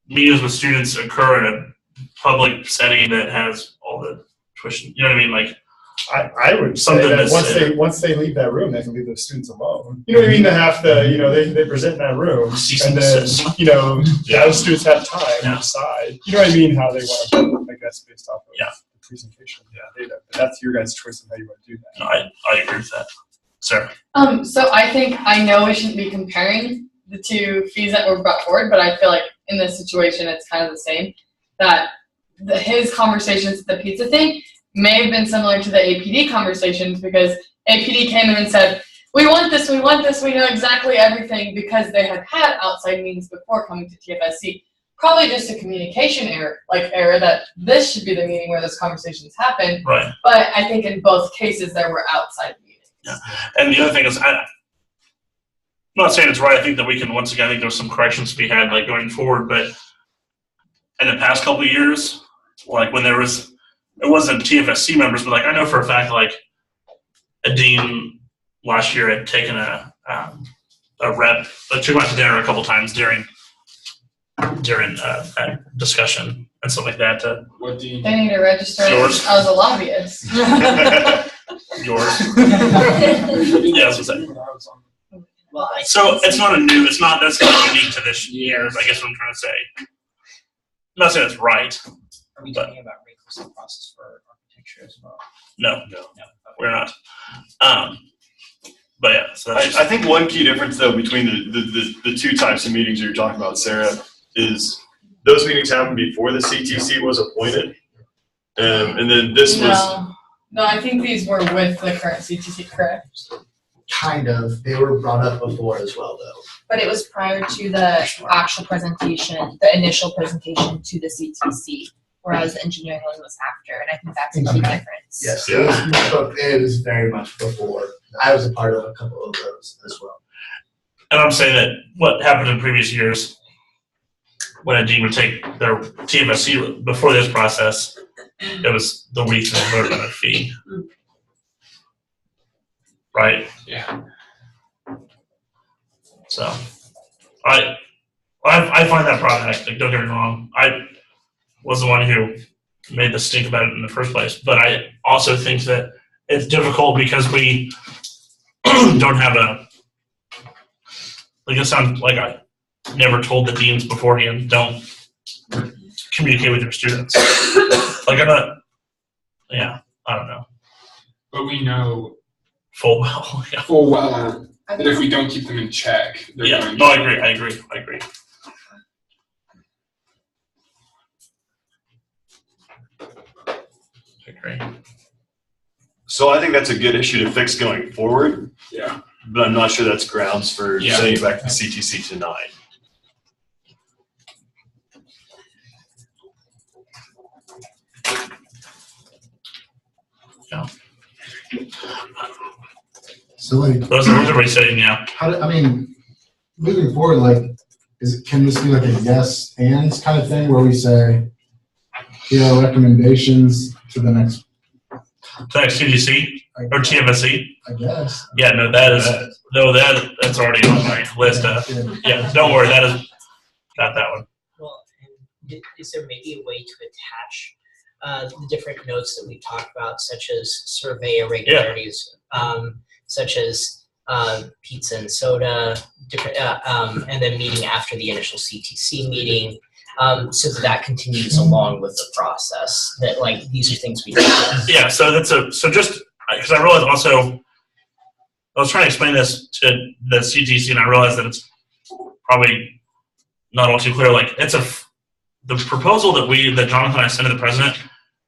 Speaker 3: meetings with students occur in a public setting that has all the tuition. You know what I mean? Like,
Speaker 14: I would say
Speaker 3: something
Speaker 14: that
Speaker 3: that's
Speaker 14: once they leave that room, they can leave those students alone. You know what I mean? To have to, they present in that room, and then, those students have time to decide. You know what I mean? How they want to, I guess, based off of the presentation data. But that's your guys' choice of how you want to do that.
Speaker 3: No, I agree with that. Sarah?
Speaker 5: So I know we shouldn't be comparing the two fees that were brought forward, but I feel like in this situation, it's kind of the same. That his conversations, the pizza thing, may have been similar to the APD conversations, because APD came in and said, we want this, we know exactly everything, because they had had outside meetings before coming to TFSC. Probably just a communication error that this should be the meeting where those conversations happen.
Speaker 3: Right.
Speaker 5: But I think in both cases there were outside meetings.
Speaker 3: Yeah. And the other thing is, I'm not saying it's right. I think that we can, once again, I think there's some corrections to be had, like, going forward. But in the past couple of years, like, when it wasn't TFSC members, but like, I know for a fact, like, a dean last year had taken a rep, took him out to dinner a couple times during that discussion and stuff like that.
Speaker 8: What dean?
Speaker 5: They need to register
Speaker 3: Yours.
Speaker 5: as a lobbyist.
Speaker 3: Yours. Yeah, that's what I'm saying.
Speaker 11: Well,
Speaker 3: So that's not unique to this year, I guess what I'm trying to say. I'm not saying it's right.
Speaker 11: Are we talking about recursive process for architecture as well?
Speaker 3: No, we're not. But yeah, so that's
Speaker 10: I think one key difference though between the two types of meetings you're talking about, Sarah, is those meetings happened before the CTC was appointed, and then this was.
Speaker 5: No, I think these were with the current CTC, correct?
Speaker 15: Kind of. They were brought up before as well, though.
Speaker 7: But it was prior to the actual presentation, the initial presentation to the CTC, whereas the engineering one was after, and I think that's a key difference.
Speaker 15: Yes, it was very much before. I was a part of a couple of those as well.
Speaker 3: And I'm saying that what happened in previous years, when a dean would take their TFSC before this process, it was the week they voted on a fee. Right?
Speaker 8: Yeah.
Speaker 3: So, I find that problematic. Like, don't get me wrong. I was the one who made the stink about it in the first place, but I also think that it's difficult because we don't have it sounds like I never told the deans beforehand, don't communicate with your students. Like, I don't know.
Speaker 8: But we know
Speaker 3: full well
Speaker 8: that if we don't keep them in check, they're going to.
Speaker 3: No, I agree.
Speaker 10: So I think that's a good issue to fix going forward.
Speaker 8: Yeah.
Speaker 10: But I'm not sure that's grounds for
Speaker 8: Yeah.
Speaker 10: sending it back to the CTC tonight.
Speaker 3: Yeah.
Speaker 2: So like,
Speaker 3: Those are everybody saying, yeah.
Speaker 2: Moving forward, like, can this be like a yes and kind of thing where we say, recommendations to the next
Speaker 3: CTC or TFSC?
Speaker 2: I guess.
Speaker 3: Yeah, no, that's already on my list. Yeah, don't worry, got that one.
Speaker 11: Well, and is there maybe a way to attach the different notes that we talked about, such as survey irregularities, such as pizza and soda, different, and then meeting after the initial CTC meeting, so that continues along with the process. That like these are things we do.
Speaker 3: Yeah, so just because I realized also, I was trying to explain this to the CTC, and I realized that it's probably not all too clear. Like, the proposal that Jonathan and I sent to the president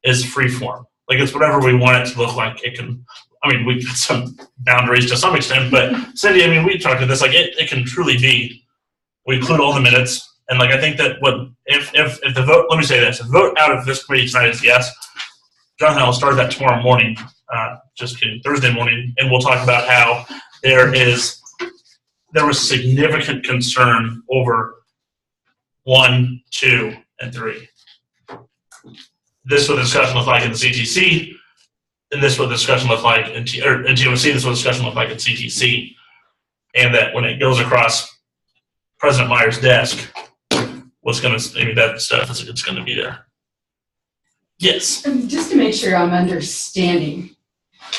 Speaker 3: is free form. Like, it's whatever we want it to look like. It can. We've got some boundaries to some extent, but Cindy, we talked about this. Like, it can truly be. We include all the minutes. And like, I think that if the vote, let me say this, if the vote out of this committee tonight is yes, Jonathan and I will start that tomorrow morning, just kidding, Thursday morning, and we'll talk about how there was significant concern over 1, 2, and 3. This is what the discussion looked like in the CTC, and this is what the discussion looked like in TOC, this is what the discussion looked like in CTC. And that when it goes across President Meyer's desk, maybe that stuff it's gonna be there. Yes.
Speaker 4: And just to make sure I'm understanding,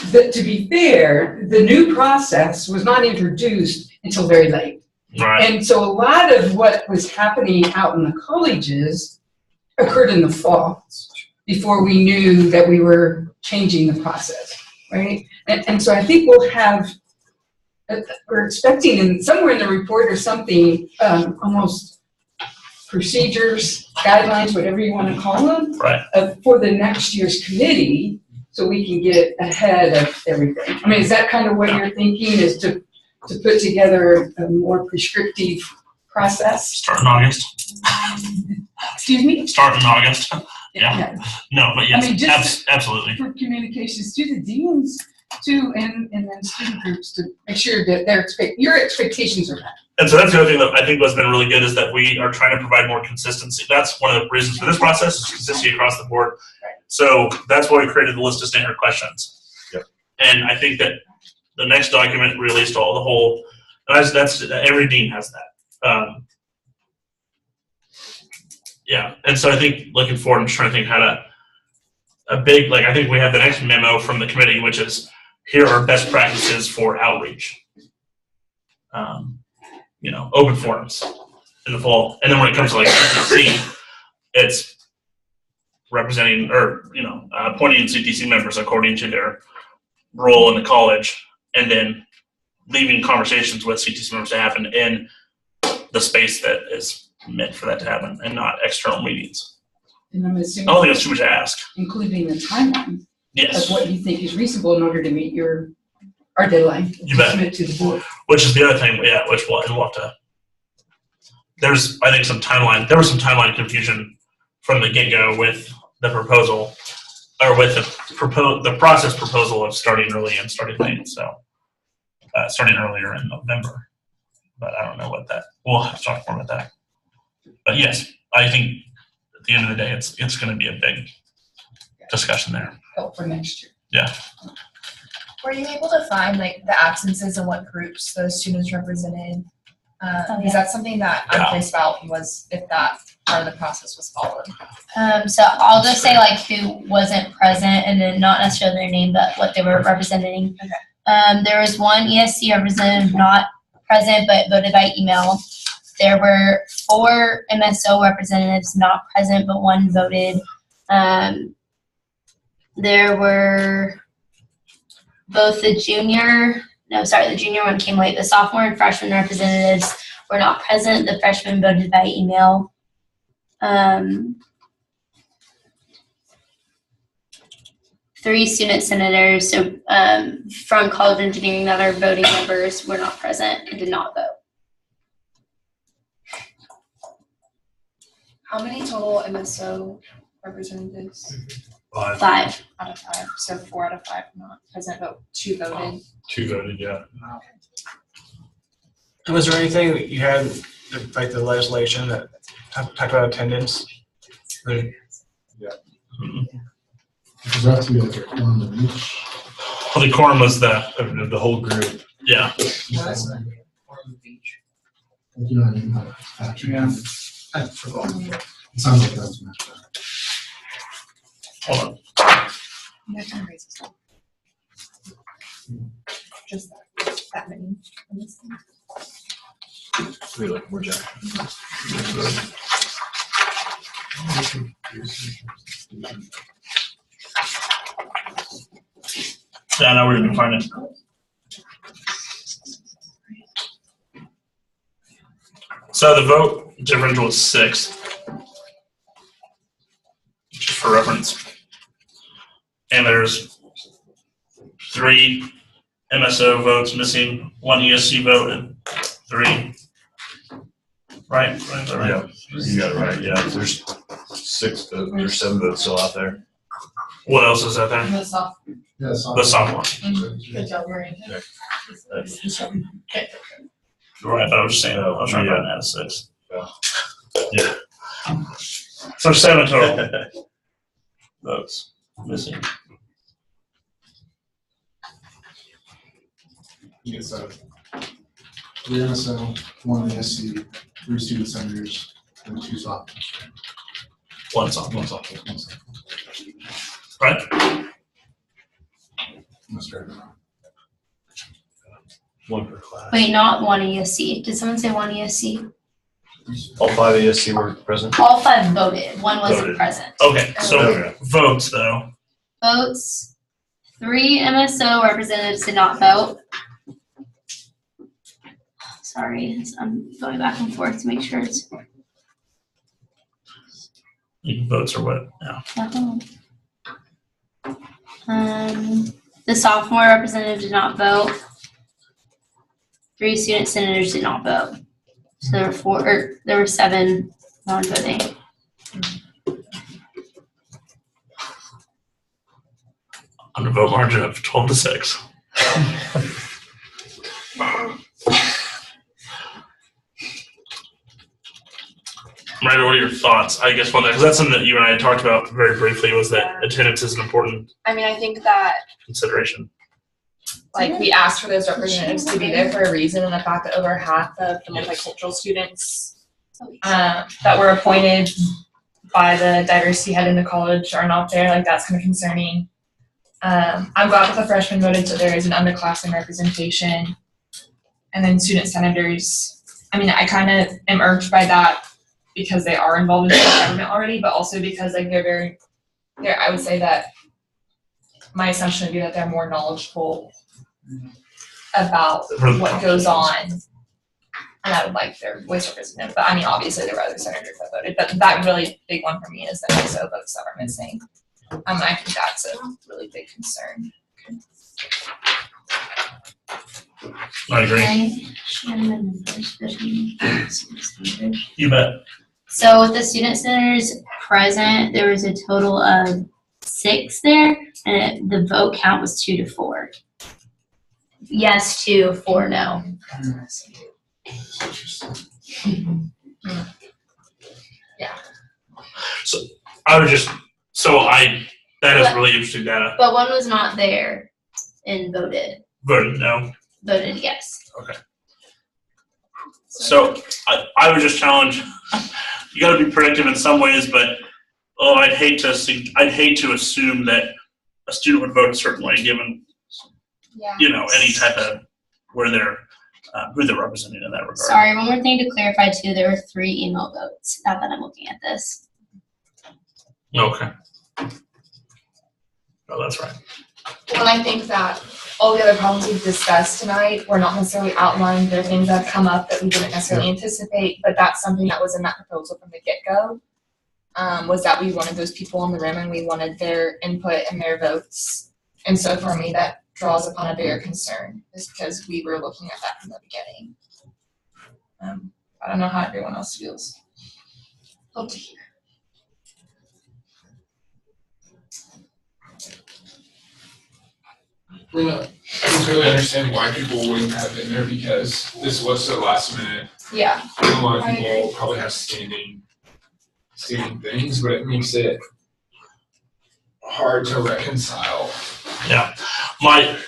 Speaker 4: that to be fair, the new process was not introduced until very late.
Speaker 3: Right.
Speaker 4: And so a lot of what was happening out in the colleges occurred in the fall, before we knew that we were changing the process, right? And so I think we'll have, we're expecting somewhere in the report or something, almost procedures, guidelines, whatever you want to call them,
Speaker 3: right,
Speaker 4: for the next year's committee, so we can get ahead of everything. I mean, is that kind of what you're thinking, is to put together a more prescriptive process?
Speaker 3: Start in August.
Speaker 4: Excuse me?
Speaker 3: Start in August. Yeah. No, but yes,
Speaker 4: I mean, just
Speaker 3: absolutely.
Speaker 4: For communications to the deans too, and then student groups, to make sure that your expectations are met.
Speaker 3: And so that's the other thing that I think what's been really good is that we are trying to provide more consistency. That's one of the reasons for this process, is consistency across the board. So that's why we created the list of standard questions.
Speaker 10: Yep.
Speaker 3: And I think that the next document released all the whole, that's every dean has that. Yeah, and so I think looking forward, I'm just trying to think how to, I think we have the next memo from the committee, which is, here are best practices for outreach. Open forums in the fall. And then when it comes to like CTC, it's representing or, appointing CTC members according to their role in the college, and then leaving conversations with CTC members to happen in the space that is meant for that to happen, and not external meetings.
Speaker 4: And I'm
Speaker 3: I
Speaker 4: assuming,
Speaker 3: don't think it's too much to ask.
Speaker 4: including the timeline
Speaker 3: Yes.
Speaker 4: of what you think is reasonable in order to meet our deadline
Speaker 3: You
Speaker 4: to
Speaker 3: bet.
Speaker 4: submit to the board.
Speaker 3: Which is the other thing, yeah, which we'll have to. There was some timeline confusion from the get-go with the proposal, or with the process proposal of starting early and starting late, so starting earlier in November. But I don't know we'll have to talk more about that. But yes, I think at the end of the day, it's going to be a big discussion there.
Speaker 4: For next year.
Speaker 3: Yeah.
Speaker 7: Were you able to find like the absences and what groups those students represented? Is that something that I'm curious about, if that part of the process was followed?
Speaker 1: So I'll just say like who wasn't present, and then not necessarily their name, but what they were representing.
Speaker 7: Okay.
Speaker 1: There was one ESC representative not present but voted by email. There were 4 MSO representatives not present but 1 voted. There were both the junior one came late. The sophomore and freshman representatives were not present. The freshmen voted by email. 3 student senators, so from College of Engineering that are voting members, were not present and did not vote.
Speaker 7: How many total MSO representatives?
Speaker 10: 5.
Speaker 1: 5.
Speaker 7: Out of 5, so 4 out of 5 not present, but 2 voted.
Speaker 10: 2 voted, yeah.
Speaker 13: And was there anything that you had, like the legislation that talked about attendance?
Speaker 2: Because there has to be like a quorum of each.
Speaker 3: Well, the quorum was the
Speaker 10: whole group.
Speaker 3: Yeah.
Speaker 2: Yeah. I forgot. It sounds like that was much better.
Speaker 3: Hold on.
Speaker 7: You have to raise this. Just that many. on this thing.
Speaker 10: We look more Jack.
Speaker 3: Yeah, now we're gonna find it. So the vote differential was 6, just for reference. And there's 3 MSO votes missing, 1 ESC vote, and 3. Right?
Speaker 10: Yeah, you got it right. Yeah, there's 6 votes. There's 7 votes still out there.
Speaker 3: What else is out there?
Speaker 4: The soft.
Speaker 3: The sophomore.
Speaker 7: Good job, Maureen.
Speaker 3: Right, but I was just saying, I was trying to find out 6.
Speaker 10: Yeah.
Speaker 3: Yeah. So 7 total votes missing.
Speaker 2: You get 7. 3 MSO, 1 ASC, 3 student senators, and 2 sophomores.
Speaker 3: One sophomore. Right?
Speaker 2: Must be right.
Speaker 10: 1 per class.
Speaker 1: Wait, not 1 ESC. Did someone say 1 ESC?
Speaker 10: All 5 ASC were present?
Speaker 1: All 5 voted. 1 wasn't
Speaker 3: Voted.
Speaker 1: present.
Speaker 3: Okay, so
Speaker 10: Okay.
Speaker 3: votes though.
Speaker 1: Votes. 3 MSO representatives did not vote. Sorry, I'm going back and forth to make sure it's.
Speaker 3: Votes or what? Yeah.
Speaker 1: The sophomore representative did not vote. 3 student senators did not vote. So there were 7 non-voting.
Speaker 3: On a vote margin of 12 to 6. Ryder, what are your thoughts? I guess one, because that's something that you and I had talked about very briefly, was that attendance is an important
Speaker 7: I mean, I think that
Speaker 3: consideration.
Speaker 7: like we asked for those representatives to be there for a reason, and the fact that over half of the multicultural students that were appointed by the diversity head in the college are not there, like that's kind of concerning. I'm glad that the freshmen voted, so there is an underclassmen representation. And then student senators, I mean, I kind of am irked by that because they are involved in student government already, but also because like they're I would say that my assumption would be that they're more knowledgeable about what goes on. And I would like their voice represented. But I mean, obviously there were other senators that voted, but that really big one for me is the MSO votes that were missing. I think that's a really big concern.
Speaker 3: I agree. You bet.
Speaker 1: So with the student senators present, there was a total of 6 there, and the vote count was 2 to 4. Yes, 2, 4 no.
Speaker 7: Yeah.
Speaker 3: So that is really interesting data.
Speaker 1: But 1 was not there and voted.
Speaker 3: Voted no.
Speaker 1: Voted yes.
Speaker 3: Okay. So I would just challenge. You got to be predictive in some ways, but I'd hate to assume that a student would vote a certain way given, any type of who they're representing in that regard.
Speaker 1: Sorry, one more thing to clarify too. There were 3 email votes. Now that I'm looking at this.
Speaker 3: Okay. Oh, that's right.
Speaker 7: Well, I think that all the other problems we've discussed tonight were not necessarily outlined. There are things that have come up that we didn't necessarily anticipate, but that's something that was in that proposal from the get-go, was that we wanted those people in the room and we wanted their input and their votes. And so for me, that draws upon a bigger concern, is because we were looking at that from the beginning. I don't know how everyone else feels. Hope to hear.
Speaker 8: I don't really understand why people wouldn't have been there because this was so last minute.
Speaker 7: Yeah.
Speaker 8: A lot of people probably have standing things, but it makes it hard to reconcile.
Speaker 3: Yeah. My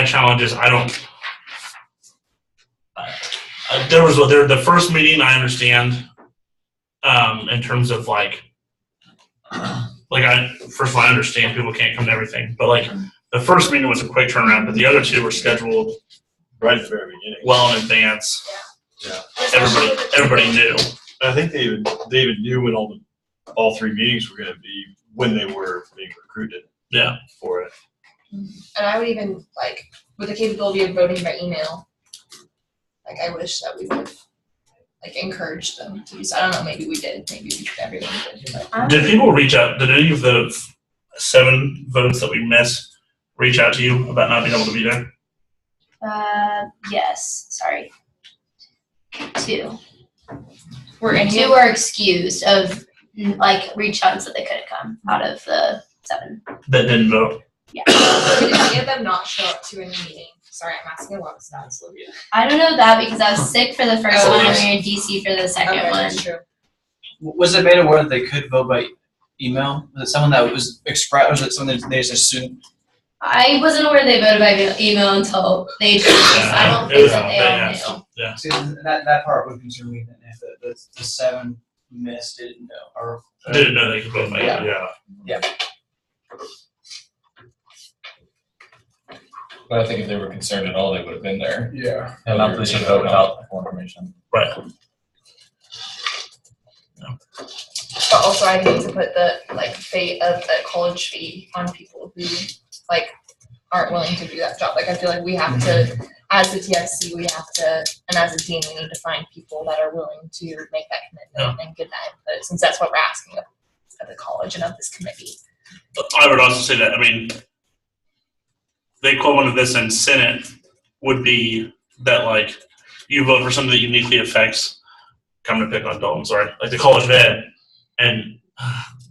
Speaker 3: challenge is the first meeting I understand in terms of first of all, I understand people can't come to everything, but the first meeting was a quick turnaround, but the other 2 were scheduled
Speaker 10: Right at the very beginning.
Speaker 3: well in advance.
Speaker 10: Yeah.
Speaker 3: Everybody knew.
Speaker 10: I think they even knew when all 3 meetings were going to be when they were being recruited.
Speaker 3: Yeah.
Speaker 10: For it.
Speaker 7: And I would even, with the capability of voting by email, I wish that we would have, encouraged them to do so. I don't know, maybe we did, maybe everyone did. But.
Speaker 3: Did people reach out? Did any of the 7 votes that we missed reach out to you about not being able to be there?
Speaker 1: Yes. Sorry. 2.
Speaker 7: Were any
Speaker 1: 2 were excused of reach out and said they couldn't come out of the 7.
Speaker 3: That didn't vote?
Speaker 1: Yeah.
Speaker 7: Did any of them not show up to any meetings? Sorry, I'm asking a lot of stats, Olivia.
Speaker 1: I don't know that because I was sick for the first
Speaker 7: Oh,
Speaker 1: one and
Speaker 7: yes.
Speaker 1: we were in DC for the second
Speaker 7: Okay,
Speaker 1: one.
Speaker 7: that's true.
Speaker 13: Was it made aware that they could vote by email? Was it someone that was expressed, or was it someone that they just assumed?
Speaker 1: I wasn't aware they voted by email until they changed this. I don't think that they all knew.
Speaker 3: Yeah.
Speaker 13: See, that part would concern me then if the 7 missed didn't know, or.
Speaker 3: Didn't know they could vote by email.
Speaker 13: Yeah.
Speaker 3: Yeah.
Speaker 12: But I think if they were concerned at all, they would have been there.
Speaker 8: Yeah.
Speaker 12: And not they should vote without full information.
Speaker 3: Right.
Speaker 7: But also, I need to put the fate of the college fee on people who aren't willing to do that job. I feel like we have to, as the TFC, we have to, and as a team, we need to find people that are willing to make that commitment and give that input, since that's what we're asking of the college and of this committee.
Speaker 3: I would also say that, I mean, the equivalent of this in Senate would be that, you vote for something that uniquely affects, come to pick on Dalton, sorry, like the College of Ed, and,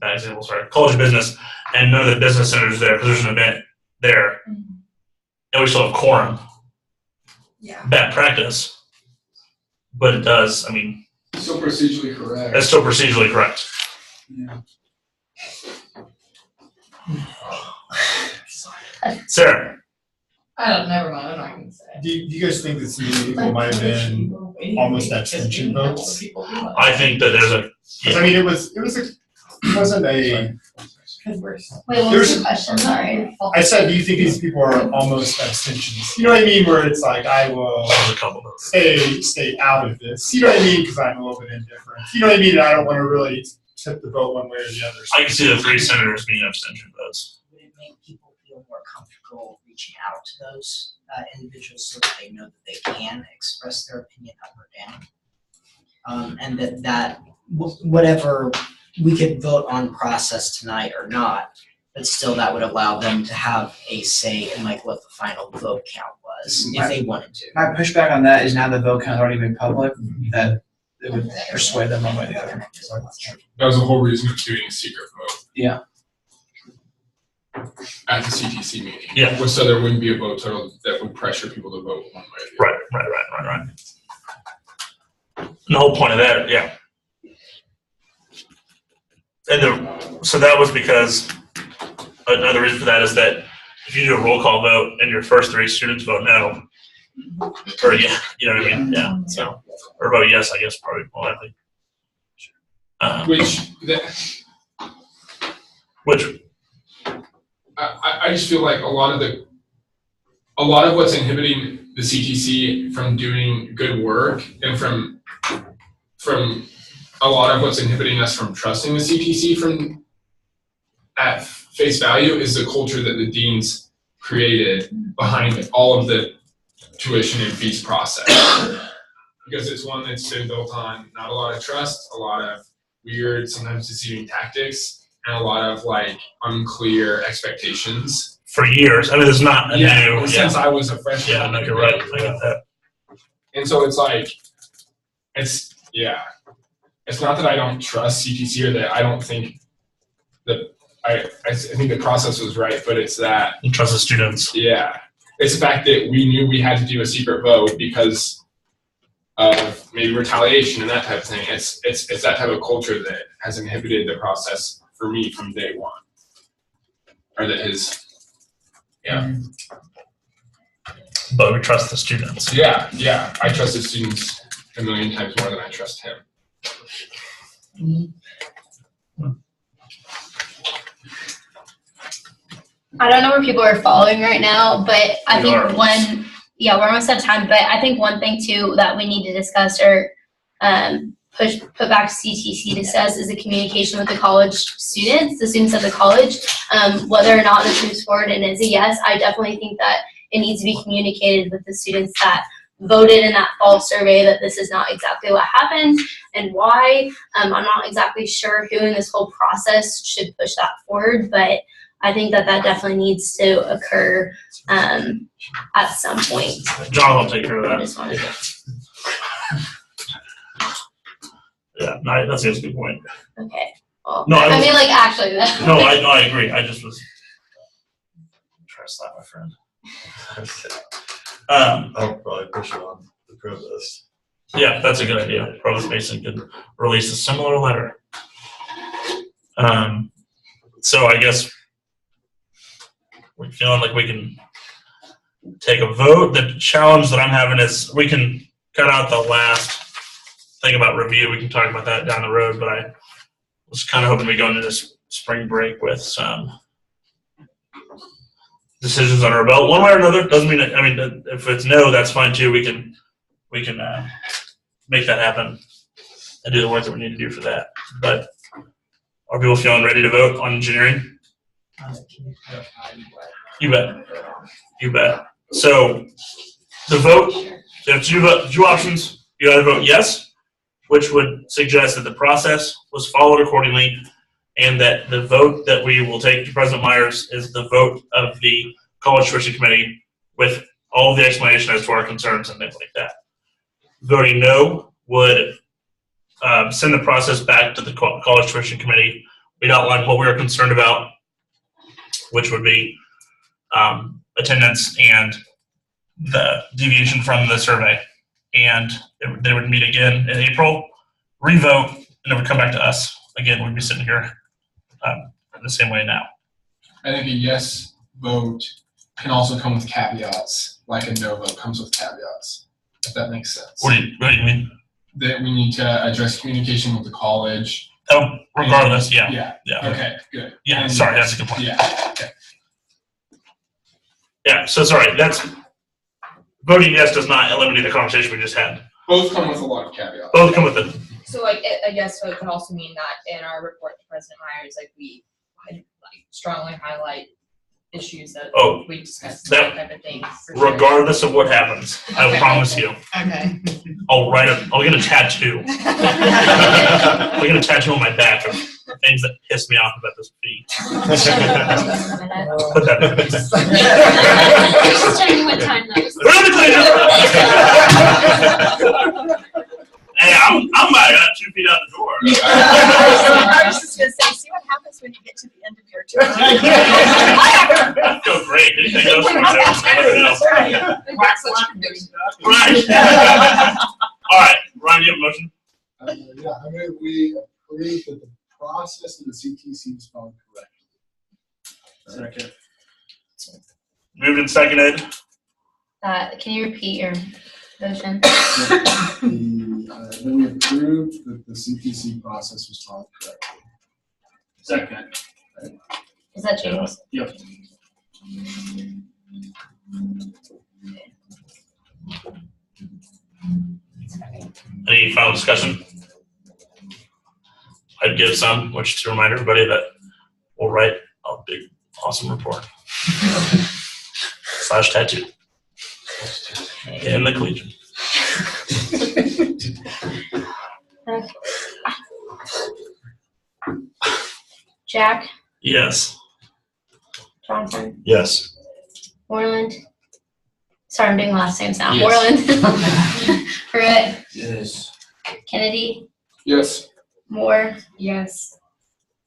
Speaker 3: bad example, sorry, College of Business, and none of the business centers there, because there's an event there, and we still have quorum.
Speaker 7: Yeah.
Speaker 3: Bad practice, but it does, I mean.
Speaker 8: Still procedurally correct.
Speaker 3: That's still procedurally correct.
Speaker 8: Yeah.
Speaker 3: Sarah.
Speaker 5: Never mind, I'm not gonna say.
Speaker 14: Do you guys think that some of the people might have been almost abstention votes?
Speaker 3: I think that there's a.
Speaker 14: 'Cause, I mean, it wasn't a.
Speaker 1: Wait, what was the question? Sorry.
Speaker 14: I said, do you think these people are almost abstentions? You know what I mean? Where it's like, I will stay out of this. You know what I mean? Because I'm a little bit indifferent. You know what I mean? I don't want to really tip the vote one way or the other.
Speaker 3: I can see the 3 senators being abstention votes.
Speaker 11: Would it make people feel more comfortable reaching out to those individuals so that they know that they can express their opinion up or down? And that whatever, we could vote on process tonight or not, but still that would allow them to have a say in what the final vote count was, if they wanted to.
Speaker 13: My pushback on that is now the vote count's already been public, that it would persuade them one way or the other.
Speaker 8: That was the whole reason of doing a secret vote.
Speaker 13: Yeah.
Speaker 8: At the CTC meeting.
Speaker 3: Yeah.
Speaker 8: Was so there wouldn't be a vote total that would pressure people to vote one way or the other.
Speaker 3: Right. The whole point of that, yeah. And so that was because another reason for that is that if you do a roll call vote and your first 3 students vote no, or yeah, you know what I mean? Yeah. So, or vote yes, I guess probably more likely.
Speaker 8: I just feel like a lot of what's inhibiting the CTC from doing good work and from a lot of what's inhibiting us from trusting the CTC from at face value is the culture that the deans created behind all of the tuition and fees process. Because it's one that's been built on not a lot of trust, a lot of weird, sometimes deceiving tactics, and a lot of unclear expectations.
Speaker 3: For years. I mean, it's not a new.
Speaker 8: Since I was a freshman.
Speaker 3: Yeah, no, you're right. I got that.
Speaker 8: And so it's it's not that I don't trust CTC or that I don't think that I think the process was right, but it's that
Speaker 3: you trust the students.
Speaker 8: Yeah. It's the fact that we knew we had to do a secret vote because of maybe retaliation and that type of thing. It's that type of culture that has inhibited the process for me from day one. Or that is
Speaker 3: But we trust the students.
Speaker 8: Yeah. I trust the students a million times more than I trust him.
Speaker 1: I don't know where people are following right now, but I think we're almost out of time, but I think one thing too that we need to discuss or put back to CTC to discuss is the communication with the college students, the students of the college, whether or not this moves forward and is a yes. I definitely think that it needs to be communicated with the students that voted in that fall survey that this is not exactly what happened and why. I'm not exactly sure who in this whole process should push that forward, but I think that definitely needs to occur at some point.
Speaker 3: John will take care of that. Yeah, no, that's a good point.
Speaker 1: Okay. Well,
Speaker 3: no,
Speaker 1: I mean, actually.
Speaker 3: No, I agree. I just was trying to slap my friend.
Speaker 10: I'll probably push it on the provost.
Speaker 3: Yeah, that's a good idea. Provost Mason could release a similar letter. So I guess we're feeling like we can take a vote. The challenge that I'm having is we can cut out the last thing about review. We can talk about that down the road, but I was kind of hoping we go into this spring break with some decisions on our belt. One way or another, doesn't mean that, I mean, if it's no, that's fine too. We can make that happen and do the work that we need to do for that. But are people feeling ready to vote on engineering? You bet. You bet. So the vote, you have two options. You either vote yes, which would suggest that the process was followed accordingly, and that the vote that we will take to President Myers is the vote of the College Tuition Committee with all the explanation as to our concerns and things like that. Voting no would send the process back to the College Tuition Committee. We'd outline what we are concerned about, which would be attendance and the deviation from the survey. And they would meet again in April, revote, and it would come back to us. Again, we'd be sitting here the same way now.
Speaker 8: I think a yes vote can also come with caveats, like a no vote comes with caveats, if that makes sense.
Speaker 3: What do you mean?
Speaker 8: That we need to address communication with the college.
Speaker 3: Oh, regardless, yeah.
Speaker 8: Yeah. Okay, good.
Speaker 3: Yeah,
Speaker 8: And
Speaker 3: sorry, that's a good point.
Speaker 8: Yeah, okay.
Speaker 3: Yeah, so sorry, that's voting yes does not eliminate the conversation we just had.
Speaker 8: Both come with a lot of caveats.
Speaker 3: Both come with it.
Speaker 7: So like a yes vote can also mean that in our report to President Myers, like we strongly highlight issues that we discussed, that type of thing.
Speaker 3: Regardless of what happens, I will promise you.
Speaker 7: Okay.
Speaker 3: I'll get a tattoo. I'll get a tattoo on my back of things that piss me off about this fee. Put that in.
Speaker 1: Just checking what time that was.
Speaker 3: Hey, I'm about 2 feet out the door.
Speaker 16: I was just gonna say, see what happens when you get to the end of your term.
Speaker 3: I feel great. Anything goes for Right. All right, Ryan, you have a motion?
Speaker 2: Yeah, I mean, we agree that the process in the CTC is followed correctly.
Speaker 9: Second.
Speaker 3: Moved and seconded.
Speaker 1: Can you repeat your motion?
Speaker 2: Then we approved that the CTC process was followed correctly.
Speaker 9: Second.
Speaker 1: Is that James?
Speaker 9: Yep.
Speaker 3: Any final discussion? I'd give some, which to remind everybody that we'll write a big, awesome report. / tattoo. In the collegian.
Speaker 1: Jack,
Speaker 3: Yes.
Speaker 1: Johnson,
Speaker 10: Yes.
Speaker 1: Moreland. Sorry, I'm doing last names now.
Speaker 12: Yes.
Speaker 1: Moreland. Pruitt,
Speaker 13: Yes.
Speaker 1: Kennedy,
Speaker 8: Yes.
Speaker 1: Moore,
Speaker 7: Yes.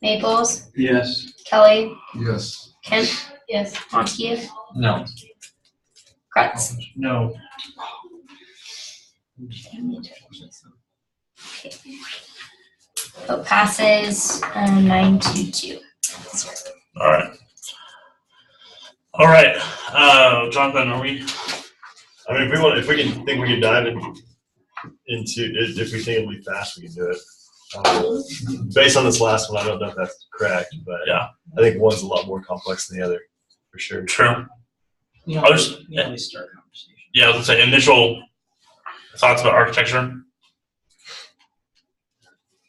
Speaker 1: Maples,
Speaker 9: Yes.
Speaker 1: Kelly,
Speaker 2: Yes.
Speaker 1: Kemp, yes, Montague,
Speaker 12: No.
Speaker 1: Kretz.
Speaker 9: No.
Speaker 1: Vote passes 9-2.
Speaker 3: All right. All right. Jonathan, are we?
Speaker 10: I mean, if we can dive into if we think it'll be fast, we can do it. Based on this last one, I don't know if that's correct, but
Speaker 3: yeah,
Speaker 10: I think one's a lot more complex than the other, for sure.
Speaker 3: True.
Speaker 11: You
Speaker 3: I was-
Speaker 11: always start a conversation.
Speaker 3: Yeah, I was gonna say initial thoughts about architecture.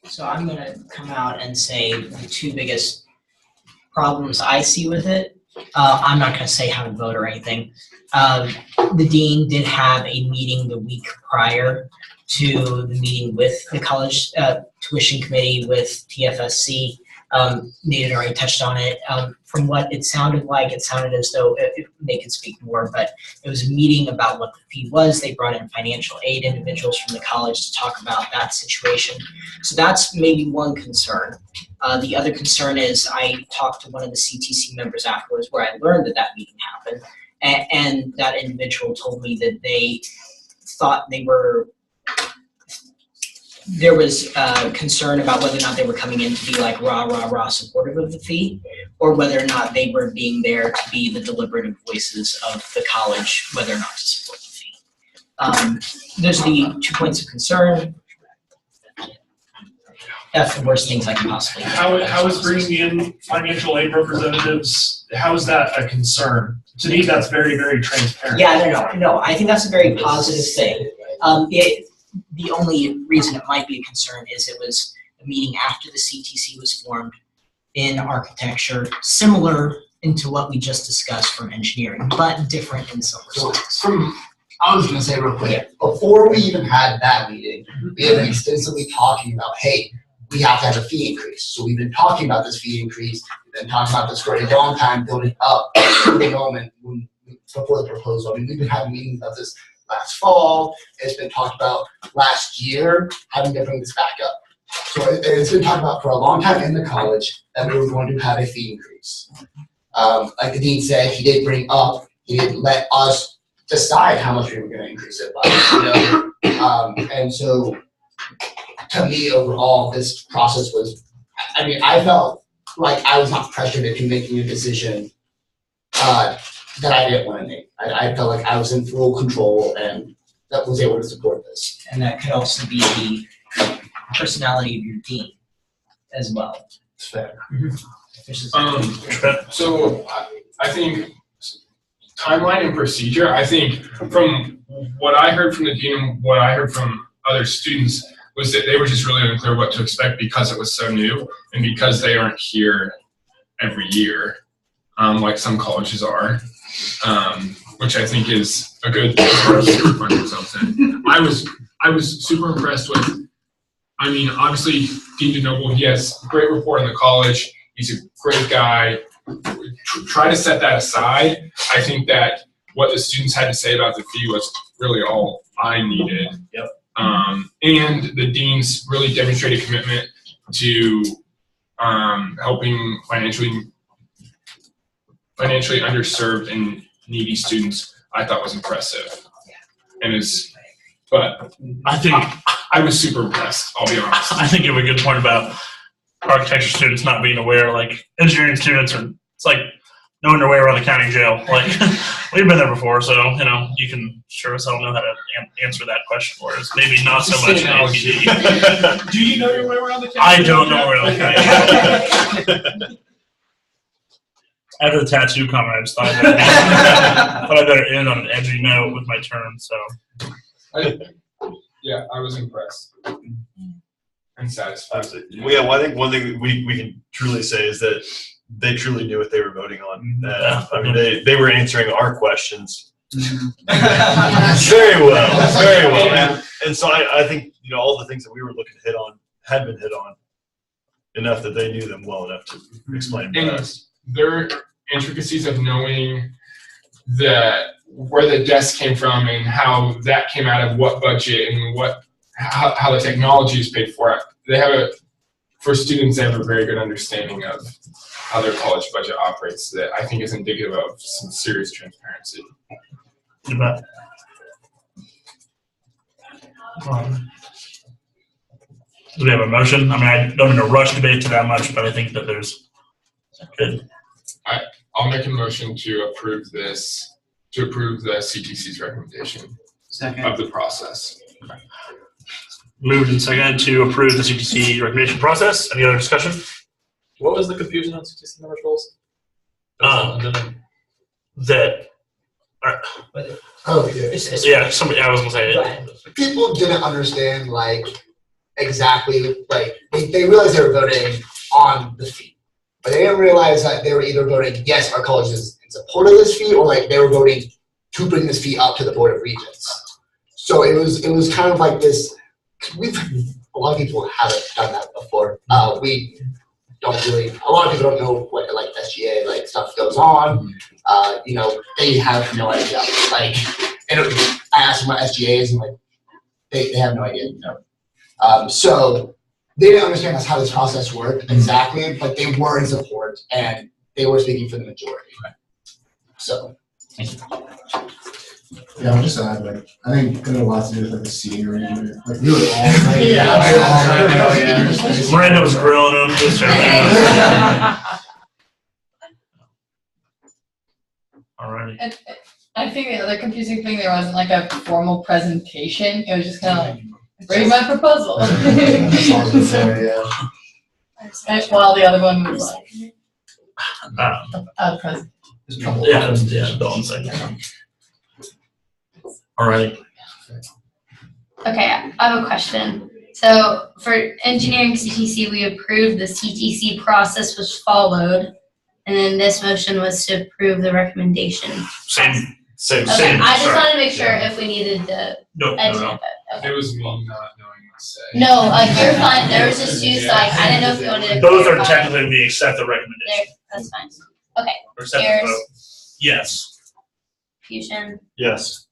Speaker 11: So I'm gonna come out and say the two biggest problems I see with it. I'm not gonna say how to vote or anything. The dean did have a meeting the week prior to the meeting with the college tuition committee with TFSC. Nathan already touched on it. From what it sounded like, it sounded as though they could speak more, but it was a meeting about what the fee was. They brought in financial aid individuals from the college to talk about that situation. So that's maybe one concern. The other concern is I talked to one of the CTC members afterwards where I learned that meeting happened. And that individual told me that they thought there was concern about whether or not they were coming in to be like rah supportive of the fee, or whether or not they were being there to be the deliberative voices of the college, whether or not to support the fee. Those are the 2 points of concern. That's the worst things I can possibly do.
Speaker 9: How is bringing in financial aid representatives, how is that a concern? To me, that's very, very transparent.
Speaker 11: Yeah, no, I think that's a very positive thing. The only reason it might be a concern is it was a meeting after the CTC was formed in architecture, similar into what we just discussed from engineering, but different in some respects.
Speaker 15: I was gonna say real quick, before we even had that meeting, we had been extensively talking about, hey, we have to have a fee increase. So we've been talking about this fee increase, we've been talking about this for a long time, building up to the moment before the proposal. I mean, we've been having meetings about this last fall. It's been talked about last year, having to bring this back up. So it's been talked about for a long time in the college that we were going to have a fee increase. Like the dean said, he did bring up, he didn't let us decide how much we were going to increase it by, and so to me overall, this process was, I mean, I felt like I was not pressured into making a decision that I didn't want to make. I felt like I was in full control and that was able to support this.
Speaker 11: And that could also be the personality of your dean as well.
Speaker 15: It's fair.
Speaker 8: So I think timeline and procedure, I think from what I heard from the dean and what I heard from other students was that they were just really unclear what to expect because it was so new and because they aren't here every year, like some colleges are, which I think is a good thing for us to find something. I was super impressed with, I mean, obviously Dean DeNoble, he has great rapport in the college. He's a great guy. Try to set that aside. I think that what the students had to say about the fee was really all I needed.
Speaker 10: Yep.
Speaker 8: And the deans really demonstrated commitment to helping financially underserved and needy students. I thought was impressive. But
Speaker 3: I think
Speaker 8: I was super impressed, I'll be honest.
Speaker 3: I think you have a good point about architecture students not being aware. Like engineering students are, it's like knowing your way around the county jail. Like we've been there before, so you can sure as hell know how to answer that question for us. Maybe not so much in APD.
Speaker 9: Do you know your way around the county?
Speaker 3: I don't know where the county jail. After the tattoo comment, I just thought I better end on an edgy note with my term. So.
Speaker 8: I was impressed and satisfied.
Speaker 10: Well, yeah, well, I think one thing we can truly say is that they truly knew what they were voting on. I mean, they were answering our questions very well. And so I think all the things that we were looking to hit on had been hit on enough that they knew them well enough to explain to us.
Speaker 8: Their intricacies of knowing where the desk came from and how that came out of what budget and how the technology is paid for. For students, they have a very good understanding of how their college budget operates that I think is indicative of some serious transparency.
Speaker 3: You bet. Do we have a motion? I mean, I don't mean to rush debate to that much, but I think that there's good.
Speaker 8: I'll make a motion to approve the CTC's recommendation of the process.
Speaker 3: Moved and seconded to approve the CTC recommendation process. Any other discussion?
Speaker 12: What was the confusion on CTC number goals?
Speaker 3: Somebody. I was gonna say
Speaker 15: people didn't understand exactly they realized they were voting on the fee, but they didn't realize that they were either voting yes, our college is in support of this fee, or they were voting to bring this fee up to the Board of Regents. So it was kind of like this. A lot of people haven't done that before. We don't really. A lot of people don't know what SGA stuff goes on. They have no idea. And I asked them what SGA is, and they have no idea. So they didn't understand that's how this process worked exactly, but they were in support and they were speaking for the majority. So
Speaker 2: Yeah, I'll just add, like, I think it had a lot to do with like the seating arrangement. Like, we were all like,
Speaker 3: Miranda was grilling him. Just Alrighty.
Speaker 5: And I think the other confusing thing, there wasn't like a formal presentation. It was just kind of like, bring my proposal. While the other one was like, present.
Speaker 3: Yeah, the on-site. Alrighty.
Speaker 1: Okay, I have a question. So for engineering CTC, we approved the CTC process was followed, and then this motion was to approve the recommendation.
Speaker 3: Same.
Speaker 1: Okay, I just wanted to make sure if we needed to.
Speaker 3: No.
Speaker 8: It was me not knowing what to say.
Speaker 1: No, you're fine. There was just two, so I didn't know if you wanted to.
Speaker 3: Those are
Speaker 1: clarify.
Speaker 3: technically we accept the recommendation.
Speaker 1: There, that's fine. Okay.
Speaker 3: Or accept the
Speaker 1: Ayers.
Speaker 3: vote. Yes.
Speaker 1: Fusion,
Speaker 10: Yes.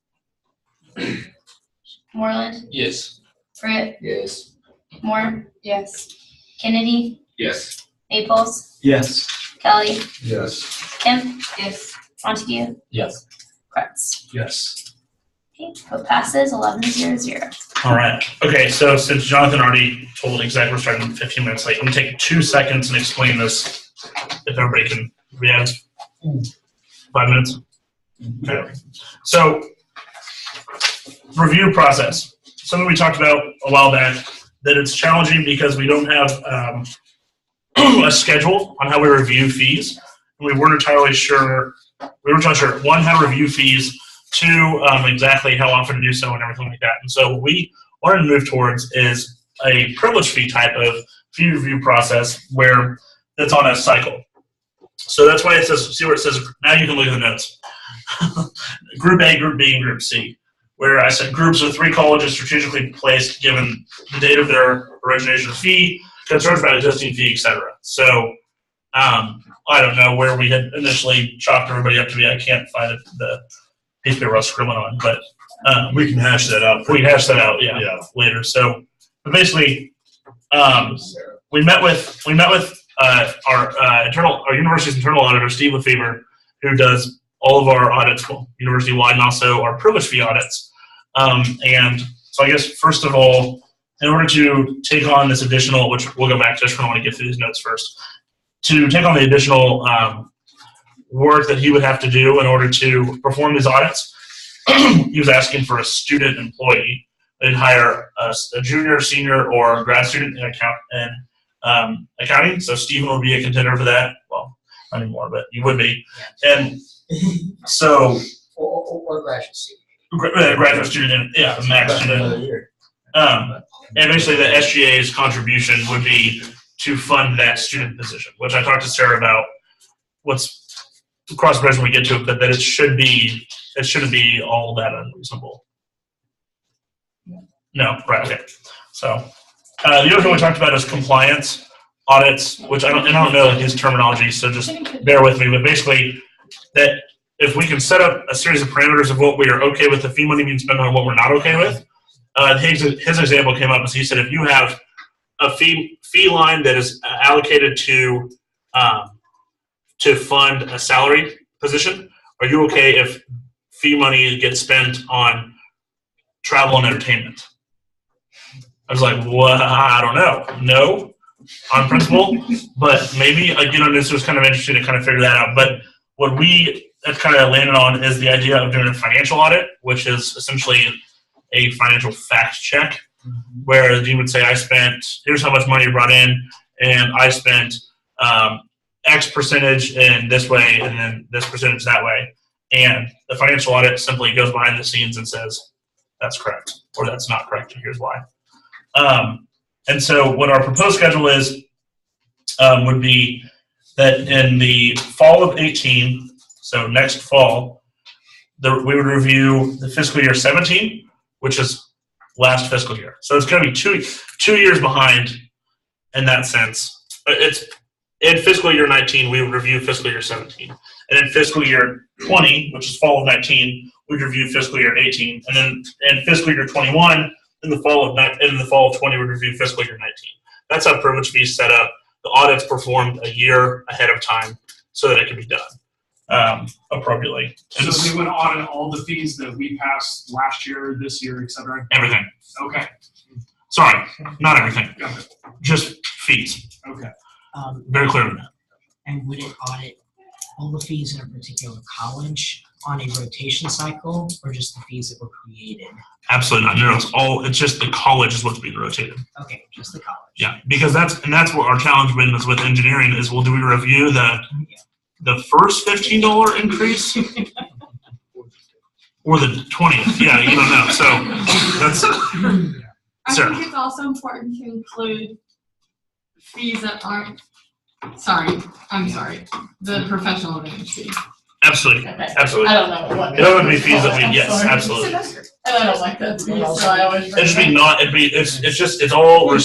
Speaker 1: Moreland,
Speaker 12: Yes.
Speaker 1: Britt,
Speaker 15: Yes.
Speaker 1: Moore,
Speaker 5: Yes.
Speaker 15: Yes.
Speaker 1: Kennedy, Maples,
Speaker 13: Yes.
Speaker 1: Kelly,
Speaker 8: Yes.
Speaker 1: Kim,
Speaker 5: Yes.
Speaker 1: Montague,
Speaker 12: Yes.
Speaker 1: Kretz.
Speaker 10: Yes.
Speaker 1: Okay, vote passes 11-0-0.
Speaker 3: All right. Okay, so since Jonathan already told exactly we're starting 15 minutes late, let me take 2 seconds and explain this. If everybody can, we have 5 minutes. Okay. So, review process. Something we talked about a while back, that it's challenging because we don't have a schedule on how we review fees. We weren't entirely sure. One, how to review fees. Two, exactly how often to do so and everything like that. And so what we wanted to move towards is a privilege fee type of fee review process where it's on a cycle. So that's why it says, see where it says, now you can look at the notes. Group A, Group B, and Group C, where I said groups of 3 colleges strategically placed given the date of their origination of fee, concerns about existing fee, etc. So I don't know where we had initially chalked everybody up to be. I can't find the piece of paper I was scribbling on, but
Speaker 10: We can hash that out.
Speaker 3: we can hash that out, yeah,
Speaker 10: Yeah.
Speaker 3: later. So but basically, we met with our university's internal auditor, Steve Lefevre, who does all of our audits, well, university-wide, and also our privilege fee audits. And so I guess, first of all, in order to take on this additional, which we'll go back to, I just want to get through these notes first, to take on the additional work that he would have to do in order to perform these audits, he was asking for a student employee. They'd hire a junior, senior, or grad student in accounting. So Stephen would be a contender for that. Well, not anymore, but he would be. And so,
Speaker 15: Or graduate student.
Speaker 3: graduate student, yeah, max student. And basically the SGA's contribution would be to fund that student position, which I talked to Sarah about. What's cross the bridge when we get to it, but that it shouldn't be all that unreasonable. No, right, okay. So the other thing we talked about is compliance audits, which I don't know his terminology, so just bear with me. But basically, that if we can set up a series of parameters of what we are okay with the fee money being spent on, what we're not okay with. His example came up as he said, if you have a fee line that is allocated to fund a salary position, are you okay if fee money gets spent on travel and entertainment? I was like, well, I don't know. No, on principle, but maybe, this was kind of interesting to kind of figure that out. But what we have kind of landed on is the idea of doing a financial audit, which is essentially a financial fact check, where you would say, here's how much money you brought in, and I spent X percentage in this way, and then this percentage that way. And the financial audit simply goes behind the scenes and says, that's correct, or that's not correct, and here's why. And so what our proposed schedule is, would be that in the fall of 18, so next fall, we would review the fiscal year 17, which is last fiscal year. So it's going to be two years behind in that sense. It's in fiscal year 19, we would review fiscal year 17. And in fiscal year 20, which is fall of 19, we'd review fiscal year 18. And then in fiscal year 21, in the fall of 20, we'd review fiscal year 19. That's how privilege fees set up. The audit's performed a year ahead of time so that it can be done. appropriately.
Speaker 9: So they would audit all the fees that we passed last year, this year, et cetera?
Speaker 3: Everything.
Speaker 9: Okay,
Speaker 3: Sorry, not everything.
Speaker 9: got it.
Speaker 3: Just fees.
Speaker 9: Okay.
Speaker 3: Very clear on that.
Speaker 11: And would it audit all the fees in a particular college on a rotation cycle, or just the fees that were created?
Speaker 3: Absolutely not. No, it's just the college is what's being rotated.
Speaker 11: Okay, just the college.
Speaker 3: Yeah, because that's what our challenge is with engineering is, well, do we review the first $15 increase or the 20th? Yeah, you don't know. So that's
Speaker 5: I
Speaker 3: Sarah.
Speaker 5: think it's also important to include fees that aren't, the professional advantage fee.
Speaker 3: Absolutely.
Speaker 5: Okay.
Speaker 3: Absolutely.
Speaker 5: I don't know what.
Speaker 3: It doesn't be fees that we,
Speaker 5: I'm
Speaker 3: yes,
Speaker 5: sorry.
Speaker 3: absolutely.
Speaker 5: And I don't like that fee, so I always.
Speaker 3: It'd just be not, it's all,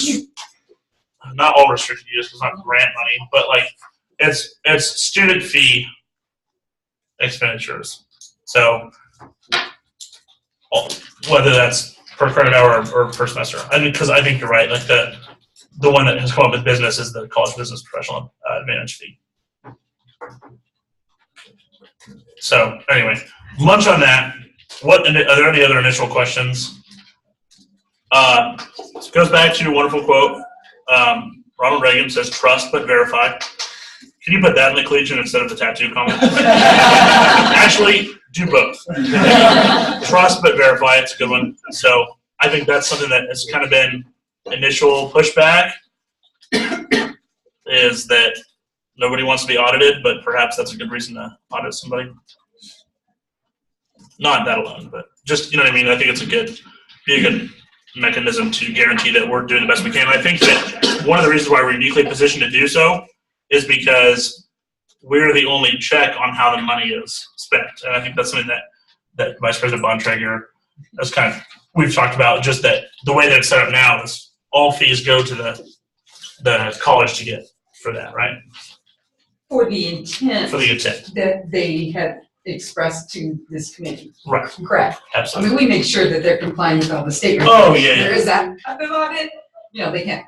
Speaker 3: not all restricted use, it's not grant money, but like, it's student fee expenditures. So, whether that's per credit hour or per semester. I mean, because I think you're right, like the one that has come up with business is the college business professional advantage fee. So, anyway, lunch on that. Are there any other initial questions? This goes back to your wonderful quote. Ronald Reagan says, "Trust but verify." Can you put that in the collegian instead of the tattoo comment? Actually, do both. Trust but verify. It's a good one. So I think that's something that has kind of been initial pushback, is that nobody wants to be audited, but perhaps that's a good reason to audit somebody. Not that alone, but just, you know what I mean? I think it's a good mechanism to guarantee that we're doing the best we can. And I think that one of the reasons why we're uniquely positioned to do so is because we're the only check on how the money is spent. And I think that's something that Vice President Bontrager has we've talked about, just that the way that it's set up now is all fees go to the college to get for that, right?
Speaker 4: For the intent.
Speaker 3: For the intent.
Speaker 4: That they have expressed to this committee.
Speaker 3: Right.
Speaker 4: Correct.
Speaker 3: Absolutely.
Speaker 4: I mean, we make sure that they're complying with all the statements.
Speaker 3: Oh, yeah, yeah.
Speaker 4: There is that type of audit. They can't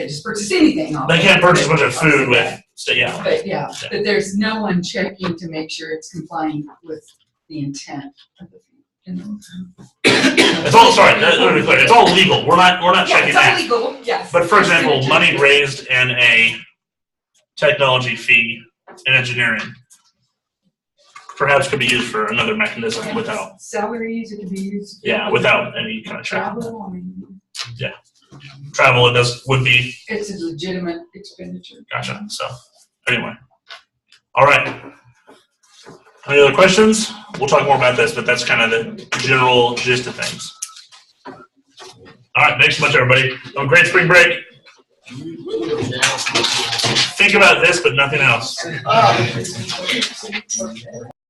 Speaker 4: just purchase anything.
Speaker 3: They can't purchase a bunch of food with, yeah.
Speaker 4: But there's no one checking to make sure it's complying with the intent of the fee.
Speaker 3: It's all, sorry, let me be clear, it's all legal. We're not checking that.
Speaker 4: It's all legal, yes.
Speaker 3: But for example, money raised in a technology fee in engineering perhaps could be used for another mechanism without.
Speaker 4: Salaries, it could be used.
Speaker 3: Yeah, without any kind of check.
Speaker 4: Travel, I mean.
Speaker 3: Yeah. Travel would be.
Speaker 4: It's a legitimate expenditure.
Speaker 3: Gotcha. So anyway. All right. Any other questions? We'll talk more about this, but that's kind of the general gist of things. All right, thanks so much, everybody. Have a great spring break. Think about this, but nothing else.